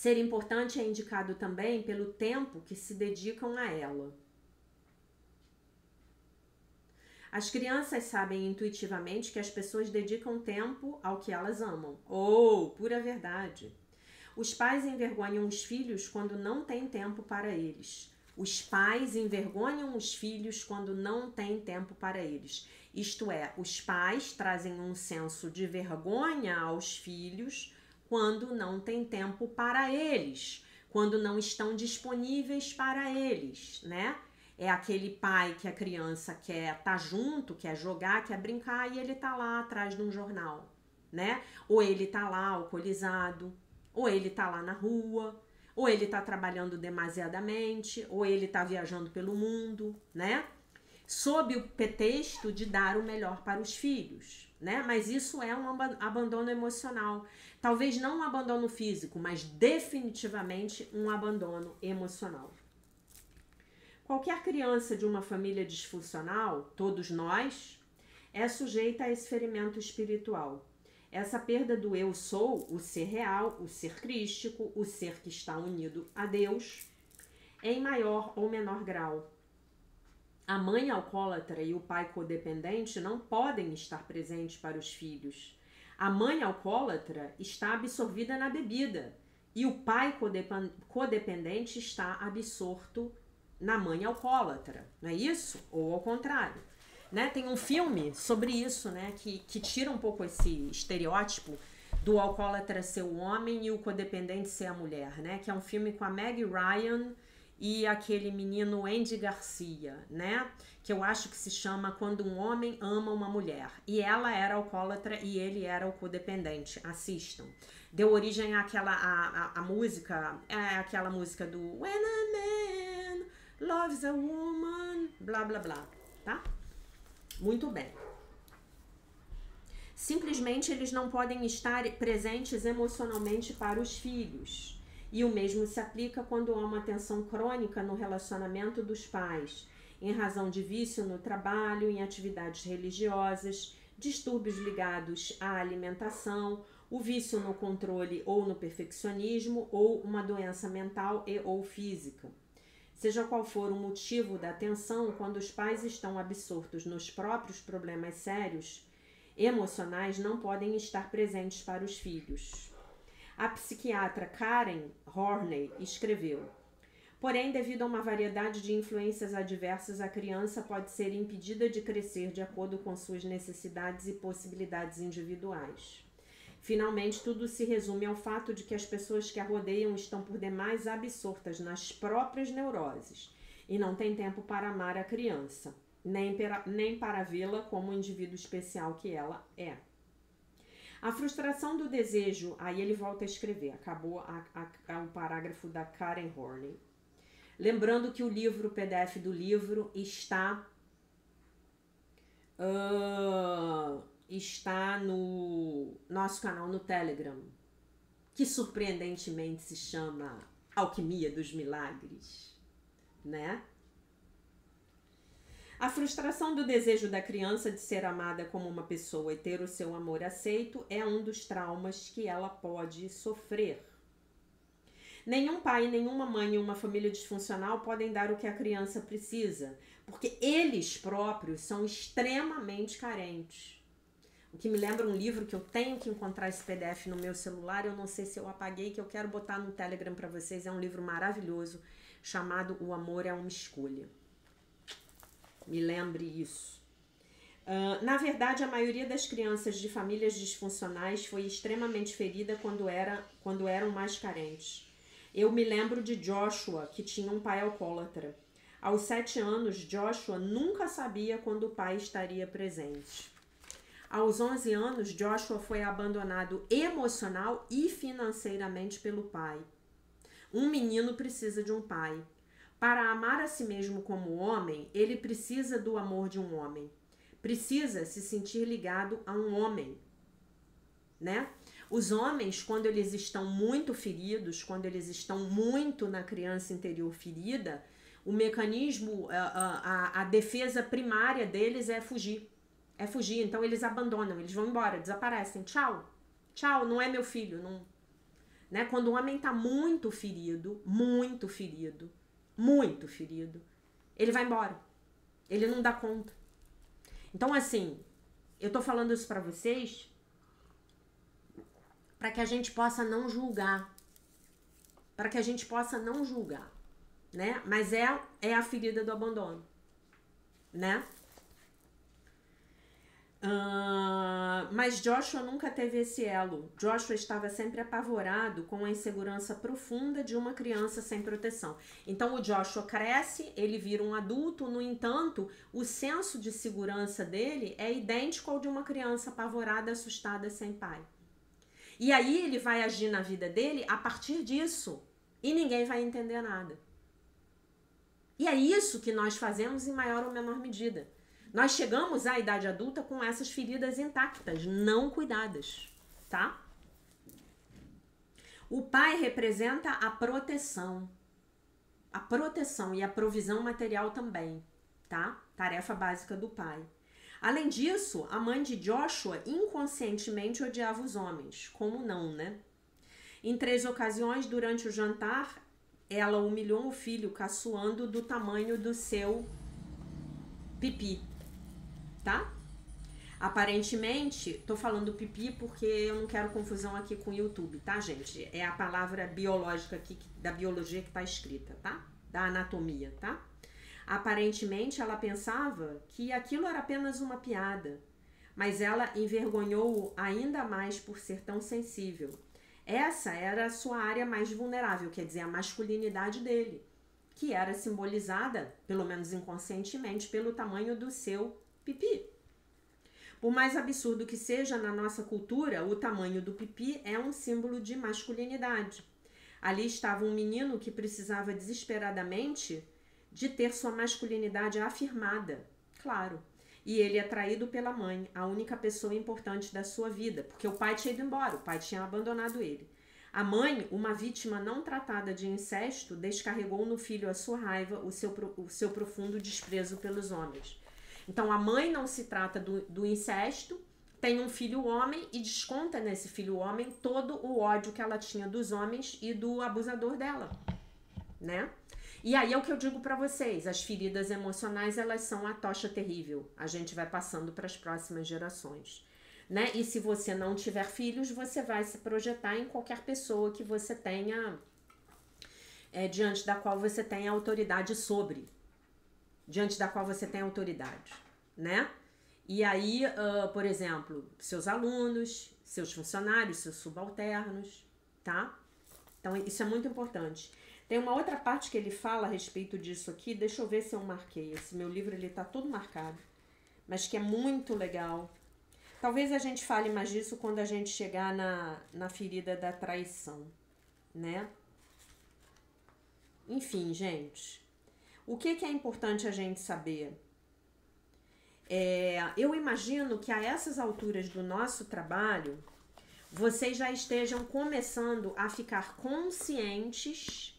Ser importante é indicado também pelo tempo que se dedicam a ela. As crianças sabem intuitivamente que as pessoas dedicam tempo ao que elas amam. Pura verdade. Os pais envergonham os filhos quando não têm tempo para eles. Os pais envergonham os filhos quando não têm tempo para eles. Isto é, os pais trazem um senso de vergonha aos filhos quando não têm tempo para eles, quando não estão disponíveis para eles, né? É aquele pai que a criança quer estar junto, quer jogar, quer brincar e ele tá lá atrás de um jornal, né? Ou ele tá lá alcoolizado, ou ele tá lá na rua, ou ele tá trabalhando demasiadamente, ou ele tá viajando pelo mundo, né? Sob o pretexto de dar o melhor para os filhos, né? Mas isso é um abandono emocional. Talvez não um abandono físico, mas definitivamente um abandono emocional. Qualquer criança de uma família disfuncional, todos nós, é sujeita a esse ferimento espiritual. Essa perda do eu sou, o ser real, o ser crístico, o ser que está unido a Deus, em maior ou menor grau. A mãe alcoólatra e o pai codependente não podem estar presentes para os filhos. A mãe alcoólatra está absorvida na bebida e o pai codependente está absorto na mãe alcoólatra, não é isso? Ou ao contrário, né? Tem um filme sobre isso, né? Que tira um pouco esse estereótipo do alcoólatra ser o homem e o codependente ser a mulher, né? Que é um filme com a Meg Ryan e aquele menino Andy Garcia, né? Que eu acho que se chama Quando um Homem Ama uma Mulher. E ela era alcoólatra e ele era o codependente. Assistam. Deu origem àquela a música, aquela música do When a Man Loves a Woman, blá blá blá, tá? Muito bem. Simplesmente eles não podem estar presentes emocionalmente para os filhos. E o mesmo se aplica quando há uma tensão crônica no relacionamento dos pais, em razão de vício no trabalho, em atividades religiosas, distúrbios ligados à alimentação, o vício no controle ou no perfeccionismo, ou uma doença mental e ou física. Seja qual for o motivo da tensão, quando os pais estão absortos nos próprios problemas sérios, emocionais, não podem estar presentes para os filhos. A psiquiatra Karen Horney escreveu: porém, devido a uma variedade de influências adversas, a criança pode ser impedida de crescer de acordo com suas necessidades e possibilidades individuais. Finalmente, tudo se resume ao fato de que as pessoas que a rodeiam estão por demais absortas nas próprias neuroses e não têm tempo para amar a criança, nem para vê-la como o indivíduo especial que ela é. A frustração do desejo, aí ele volta a escrever, acabou o parágrafo da Karen Horney. Lembrando que o PDF do livro está no nosso canal no Telegram, que surpreendentemente se chama Alquimia dos Milagres, né? A frustração do desejo da criança de ser amada como uma pessoa e ter o seu amor aceito é um dos traumas que ela pode sofrer. Nenhum pai, nenhuma mãe em uma família disfuncional podem dar o que a criança precisa, porque eles próprios são extremamente carentes. O que me lembra um livro que eu tenho que encontrar esse PDF no meu celular, eu não sei se eu apaguei, que eu quero botar no Telegram para vocês, é um livro maravilhoso chamado O Amor é uma Escolha. Me lembre isso. Na verdade, a maioria das crianças de famílias disfuncionais foi extremamente ferida quando eram mais carentes. Eu me lembro de Joshua, que tinha um pai alcoólatra. Aos 7 anos, Joshua nunca sabia quando o pai estaria presente. Aos 11 anos, Joshua foi abandonado emocional e financeiramente pelo pai. Um menino precisa de um pai. Para amar a si mesmo como homem, ele precisa do amor de um homem. Precisa se sentir ligado a um homem, né? Os homens, quando eles estão muito feridos, quando eles estão muito na criança interior ferida, o mecanismo, a defesa primária deles é fugir. É fugir, então eles abandonam, eles vão embora, desaparecem. Tchau, tchau, não é meu filho, não, né? Quando o homem tá muito ferido, muito ferido, muito ferido, ele vai embora. Ele não dá conta. Então, assim, eu tô falando isso pra vocês para que a gente possa não julgar. Para que a gente possa não julgar, né? Mas é a ferida do abandono, né? Mas Joshua nunca teve esse elo. Joshua estava sempre apavorado com a insegurança profunda de uma criança sem proteção. Então o Joshua cresce, ele vira um adulto, no entanto, o senso de segurança dele é idêntico ao de uma criança apavorada, assustada, sem pai. E aí ele vai agir na vida dele a partir disso. E ninguém vai entender nada. E é isso que nós fazemos em maior ou menor medida. Nós chegamos à idade adulta com essas feridas intactas, não cuidadas, tá? O pai representa a proteção. A proteção e a provisão material também, tá? Tarefa básica do pai. Além disso, a mãe de Joshua inconscientemente odiava os homens. Como não, né? Em 3 ocasiões, durante o jantar, ela humilhou o filho, caçoando do tamanho do seu pipi, tá? Aparentemente, tô falando pipi porque eu não quero confusão aqui com o YouTube, tá, gente? É a palavra biológica aqui, da biologia que tá escrita, tá? Da anatomia, tá? Aparentemente, ela pensava que aquilo era apenas uma piada, mas ela envergonhou-o ainda mais por ser tão sensível. Essa era a sua área mais vulnerável, quer dizer, a masculinidade dele, que era simbolizada, pelo menos inconscientemente, pelo tamanho do seu pipi. Por mais absurdo que seja na nossa cultura, o tamanho do pipi é um símbolo de masculinidade. Ali estava um menino que precisava desesperadamente de ter sua masculinidade afirmada, claro. E ele é traído pela mãe, a única pessoa importante da sua vida, porque o pai tinha ido embora, o pai tinha abandonado ele. A mãe, uma vítima não tratada de incesto, descarregou no filho a sua raiva, o seu profundo desprezo pelos homens. Então a mãe não se trata do incesto, tem um filho homem e desconta nesse filho homem todo o ódio que ela tinha dos homens e do abusador dela, né? E aí é o que eu digo pra vocês, as feridas emocionais, elas são a tocha terrível. A gente vai passando para as próximas gerações, né? E se você não tiver filhos, você vai se projetar em qualquer pessoa que você tenha, diante da qual você tenha autoridade sobre. Diante da qual você tem autoridade, né? E aí, por exemplo, seus alunos, seus funcionários, seus subalternos, tá? Então, isso é muito importante. Tem uma outra parte que ele fala a respeito disso aqui, deixa eu ver se eu marquei. Esse meu livro, ele tá todo marcado, mas que é muito legal. Talvez a gente fale mais disso quando a gente chegar na ferida da traição, né? Enfim, gente, o que é importante a gente saber? Eu imagino que a essas alturas do nosso trabalho, vocês já estejam começando a ficar conscientes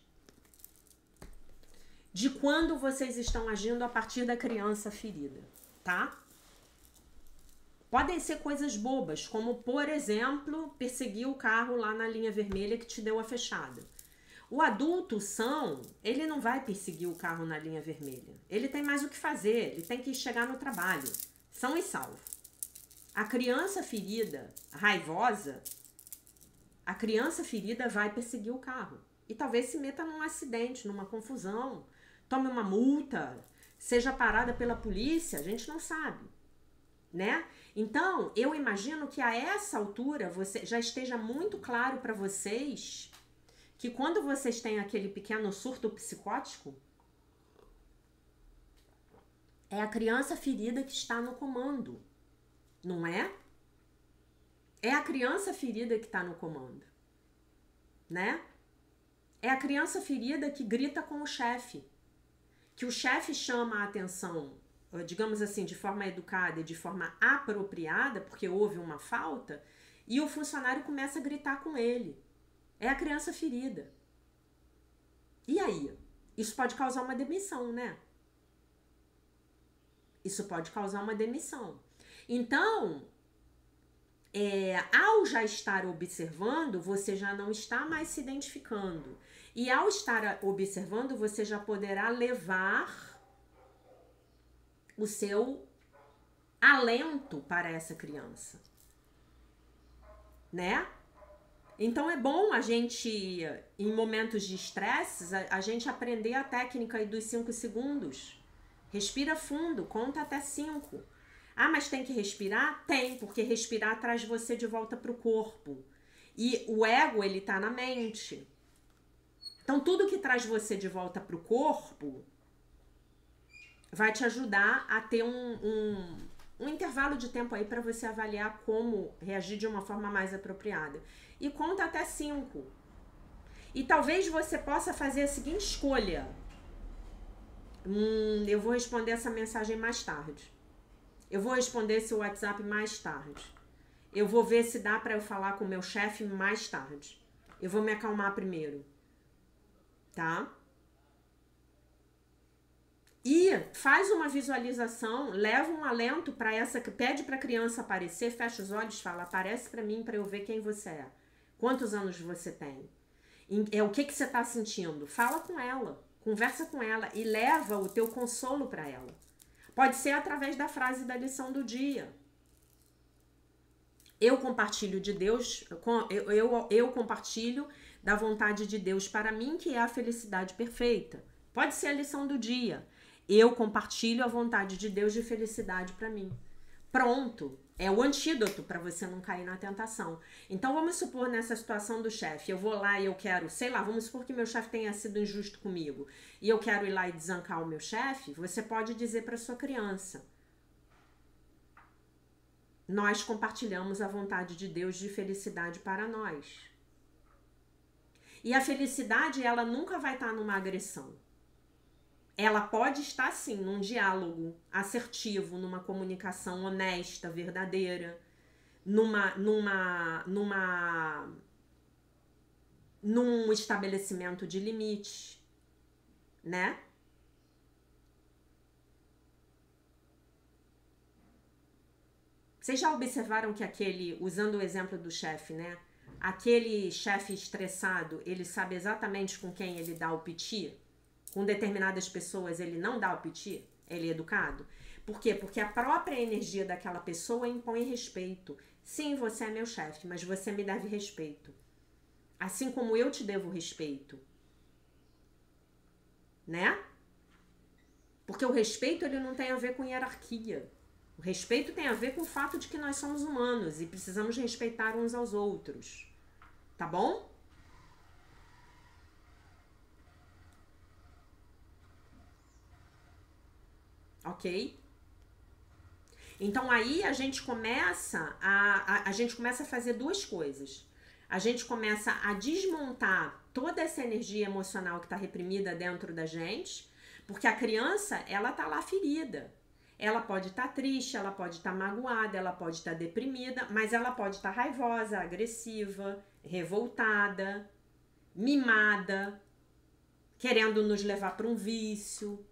de quando vocês estão agindo a partir da criança ferida, tá? Podem ser coisas bobas, como, por exemplo, perseguir o carro lá na linha vermelha que te deu a fechada. O adulto são, ele não vai perseguir o carro na linha vermelha. Ele tem mais o que fazer, ele tem que chegar no trabalho. São e salvo. A criança ferida, raivosa, a criança ferida vai perseguir o carro. E talvez se meta num acidente, numa confusão, tome uma multa, seja parada pela polícia, a gente não sabe, né? Então, eu imagino que a essa altura você já esteja muito claro para vocês que quando vocês têm aquele pequeno surto psicótico, é a criança ferida que está no comando, não é? É a criança ferida que está no comando, né? É a criança ferida que grita com o chefe, que o chefe chama a atenção, digamos assim, de forma educada e de forma apropriada, porque houve uma falta, e o funcionário começa a gritar com ele. É a criança ferida. E aí? Isso pode causar uma demissão, né? Isso pode causar uma demissão. Então, ao já estar observando, você já não está mais se identificando. E ao estar observando, você já poderá levar o seu alento para essa criança, né? Então é bom a gente, em momentos de estresse, a gente aprender a técnica aí dos 5 segundos. Respira fundo, conta até 5. Ah, mas tem que respirar? Tem, porque respirar traz você de volta pro corpo. E o ego, ele tá na mente. Então, tudo que traz você de volta pro corpo vai te ajudar a ter um intervalo de tempo aí para você avaliar como reagir de uma forma mais apropriada. E conta até 5. E talvez você possa fazer a seguinte escolha. Eu vou responder essa mensagem mais tarde. Eu vou responder esse WhatsApp mais tarde. Eu vou ver se dá para eu falar com o meu chefe mais tarde. Eu vou me acalmar primeiro. Tá? E faz uma visualização, leva um alento para essa, pede para a criança aparecer, fecha os olhos, fala, aparece para mim para eu ver quem você é. Quantos anos você tem? O que você está sentindo? Fala com ela, conversa com ela e leva o teu consolo para ela. Pode ser através da frase da lição do dia. Eu compartilho de Deus, eu compartilho da vontade de Deus para mim, que é a felicidade perfeita. Pode ser a lição do dia. Eu compartilho a vontade de Deus de felicidade para mim. Pronto. É o antídoto para você não cair na tentação. Então, vamos supor nessa situação do chefe. Eu vou lá e eu quero, sei lá, vamos supor que meu chefe tenha sido injusto comigo. E eu quero ir lá e desancar o meu chefe. Você pode dizer para sua criança. Nós compartilhamos a vontade de Deus de felicidade para nós. E a felicidade, ela nunca vai estar numa agressão. Ela pode estar, sim, num diálogo assertivo, numa comunicação honesta, verdadeira, num estabelecimento de limite, né? Vocês já observaram que usando o exemplo do chefe, né? Aquele chefe estressado, ele sabe exatamente com quem ele dá o piti? Com determinadas pessoas ele não dá o piti? Ele é educado? Por quê? Porque a própria energia daquela pessoa impõe respeito. Sim, você é meu chefe, mas você me deve respeito. Assim como eu te devo respeito. Né? Porque o respeito, ele não tem a ver com hierarquia. O respeito tem a ver com o fato de que nós somos humanos e precisamos respeitar uns aos outros. Tá bom? Ok? Então aí a gente começa a fazer duas coisas. A gente começa a desmontar toda essa energia emocional que está reprimida dentro da gente, porque a criança, ela tá lá ferida. Ela pode estar triste, ela pode estar magoada, ela pode estar deprimida, mas ela pode estar raivosa, agressiva, revoltada, mimada, querendo nos levar para um vício,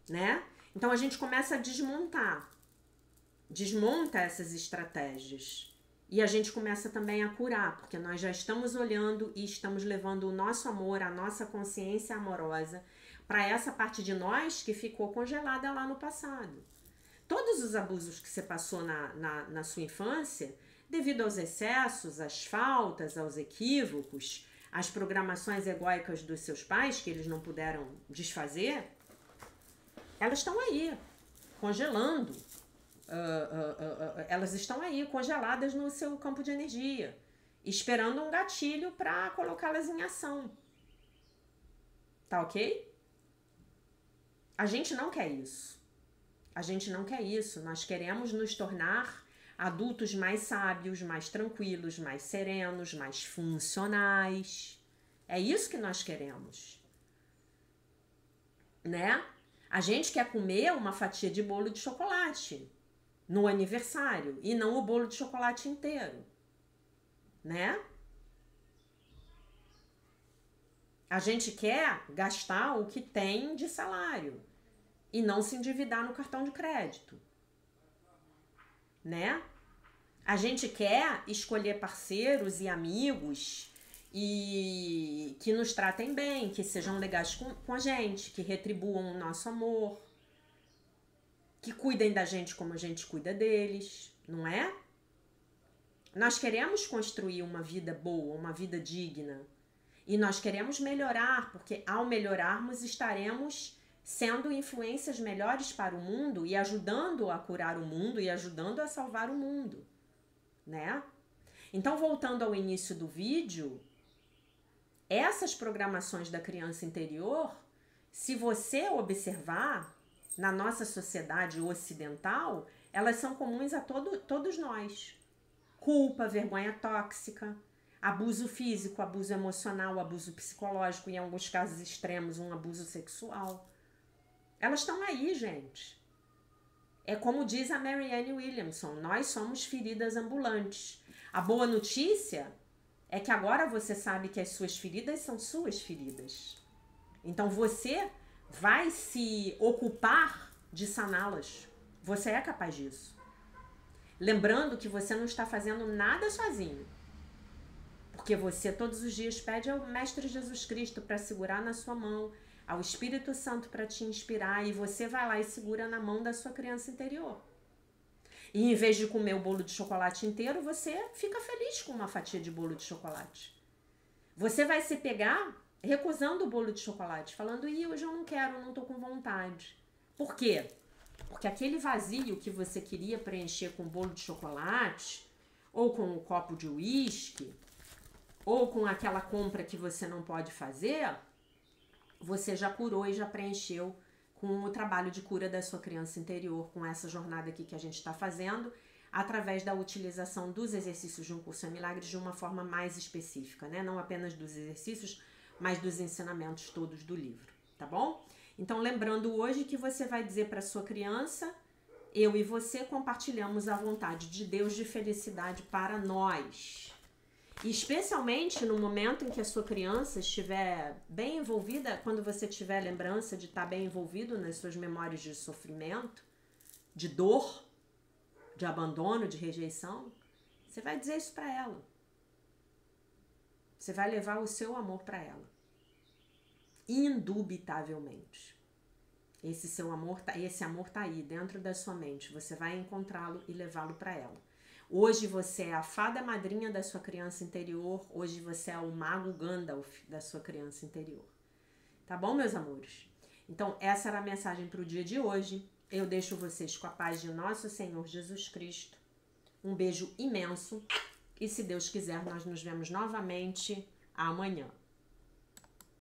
né? Então a gente começa a desmonta essas estratégias. E a gente começa também a curar, porque nós já estamos olhando e estamos levando o nosso amor, a nossa consciência amorosa para essa parte de nós que ficou congelada lá no passado. Todos os abusos que você passou na sua infância, devido aos excessos, às faltas, aos equívocos, às programações egóicas dos seus pais, que eles não puderam desfazer, elas estão aí, congelando. Elas estão aí, congeladas no seu campo de energia, esperando um gatilho para colocá-las em ação. Tá ok? A gente não quer isso. A gente não quer isso. Nós queremos nos tornar adultos mais sábios, mais tranquilos, mais serenos, mais funcionais. É isso que nós queremos. Né? A gente quer comer uma fatia de bolo de chocolate no aniversário e não o bolo de chocolate inteiro. Né? A gente quer gastar o que tem de salário e não se endividar no cartão de crédito, né? A gente quer escolher parceiros e amigos e que nos tratem bem, que sejam legais com a gente, que retribuam o nosso amor, que cuidem da gente como a gente cuida deles, não é? Nós queremos construir uma vida boa, uma vida digna. E nós queremos melhorar, porque ao melhorarmos estaremos sendo influências melhores para o mundo e ajudando a curar o mundo e ajudando a salvar o mundo, né? Então, voltando ao início do vídeo, essas programações da criança interior, se você observar na nossa sociedade ocidental, elas são comuns a todos nós. Culpa, vergonha tóxica, abuso físico, abuso emocional, abuso psicológico e, em alguns casos extremos, um abuso sexual. Elas estão aí, gente. É como diz a Marianne Williamson, nós somos feridas ambulantes. A boa notícia é que agora você sabe que as suas feridas são suas feridas. Então você vai se ocupar de saná-las. Você é capaz disso. Lembrando que você não está fazendo nada sozinho. Porque você todos os dias pede ao Mestre Jesus Cristo para segurar na sua mão, ao Espírito Santo para te inspirar, e você vai lá e segura na mão da sua criança interior. E em vez de comer o bolo de chocolate inteiro, você fica feliz com uma fatia de bolo de chocolate. Você vai se pegar recusando o bolo de chocolate, falando, hoje eu não quero, não tô com vontade. Por quê? Porque aquele vazio que você queria preencher com o bolo de chocolate, ou com o copo de uísque, ou com aquela compra que você não pode fazer, você já curou e já preencheu com o trabalho de cura da sua criança interior, com essa jornada aqui que a gente está fazendo, através da utilização dos exercícios de um curso em milagres de uma forma mais específica, né? Não apenas dos exercícios, mas dos ensinamentos todos do livro, tá bom? Então, lembrando hoje que você vai dizer para sua criança, eu e você compartilhamos a vontade de Deus de felicidade para nós. E especialmente no momento em que a sua criança estiver bem envolvida, quando você tiver lembrança de estar bem envolvido nas suas memórias de sofrimento, de dor, de abandono, de rejeição, você vai dizer isso para ela. Você vai levar o seu amor para ela. Indubitavelmente. Esse amor tá aí dentro da sua mente. Você vai encontrá-lo e levá-lo para ela. Hoje você é a fada madrinha da sua criança interior. Hoje você é o mago Gandalf da sua criança interior. Tá bom, meus amores? Então, essa era a mensagem para o dia de hoje. Eu deixo vocês com a paz de nosso Senhor Jesus Cristo. Um beijo imenso. E se Deus quiser, nós nos vemos novamente amanhã.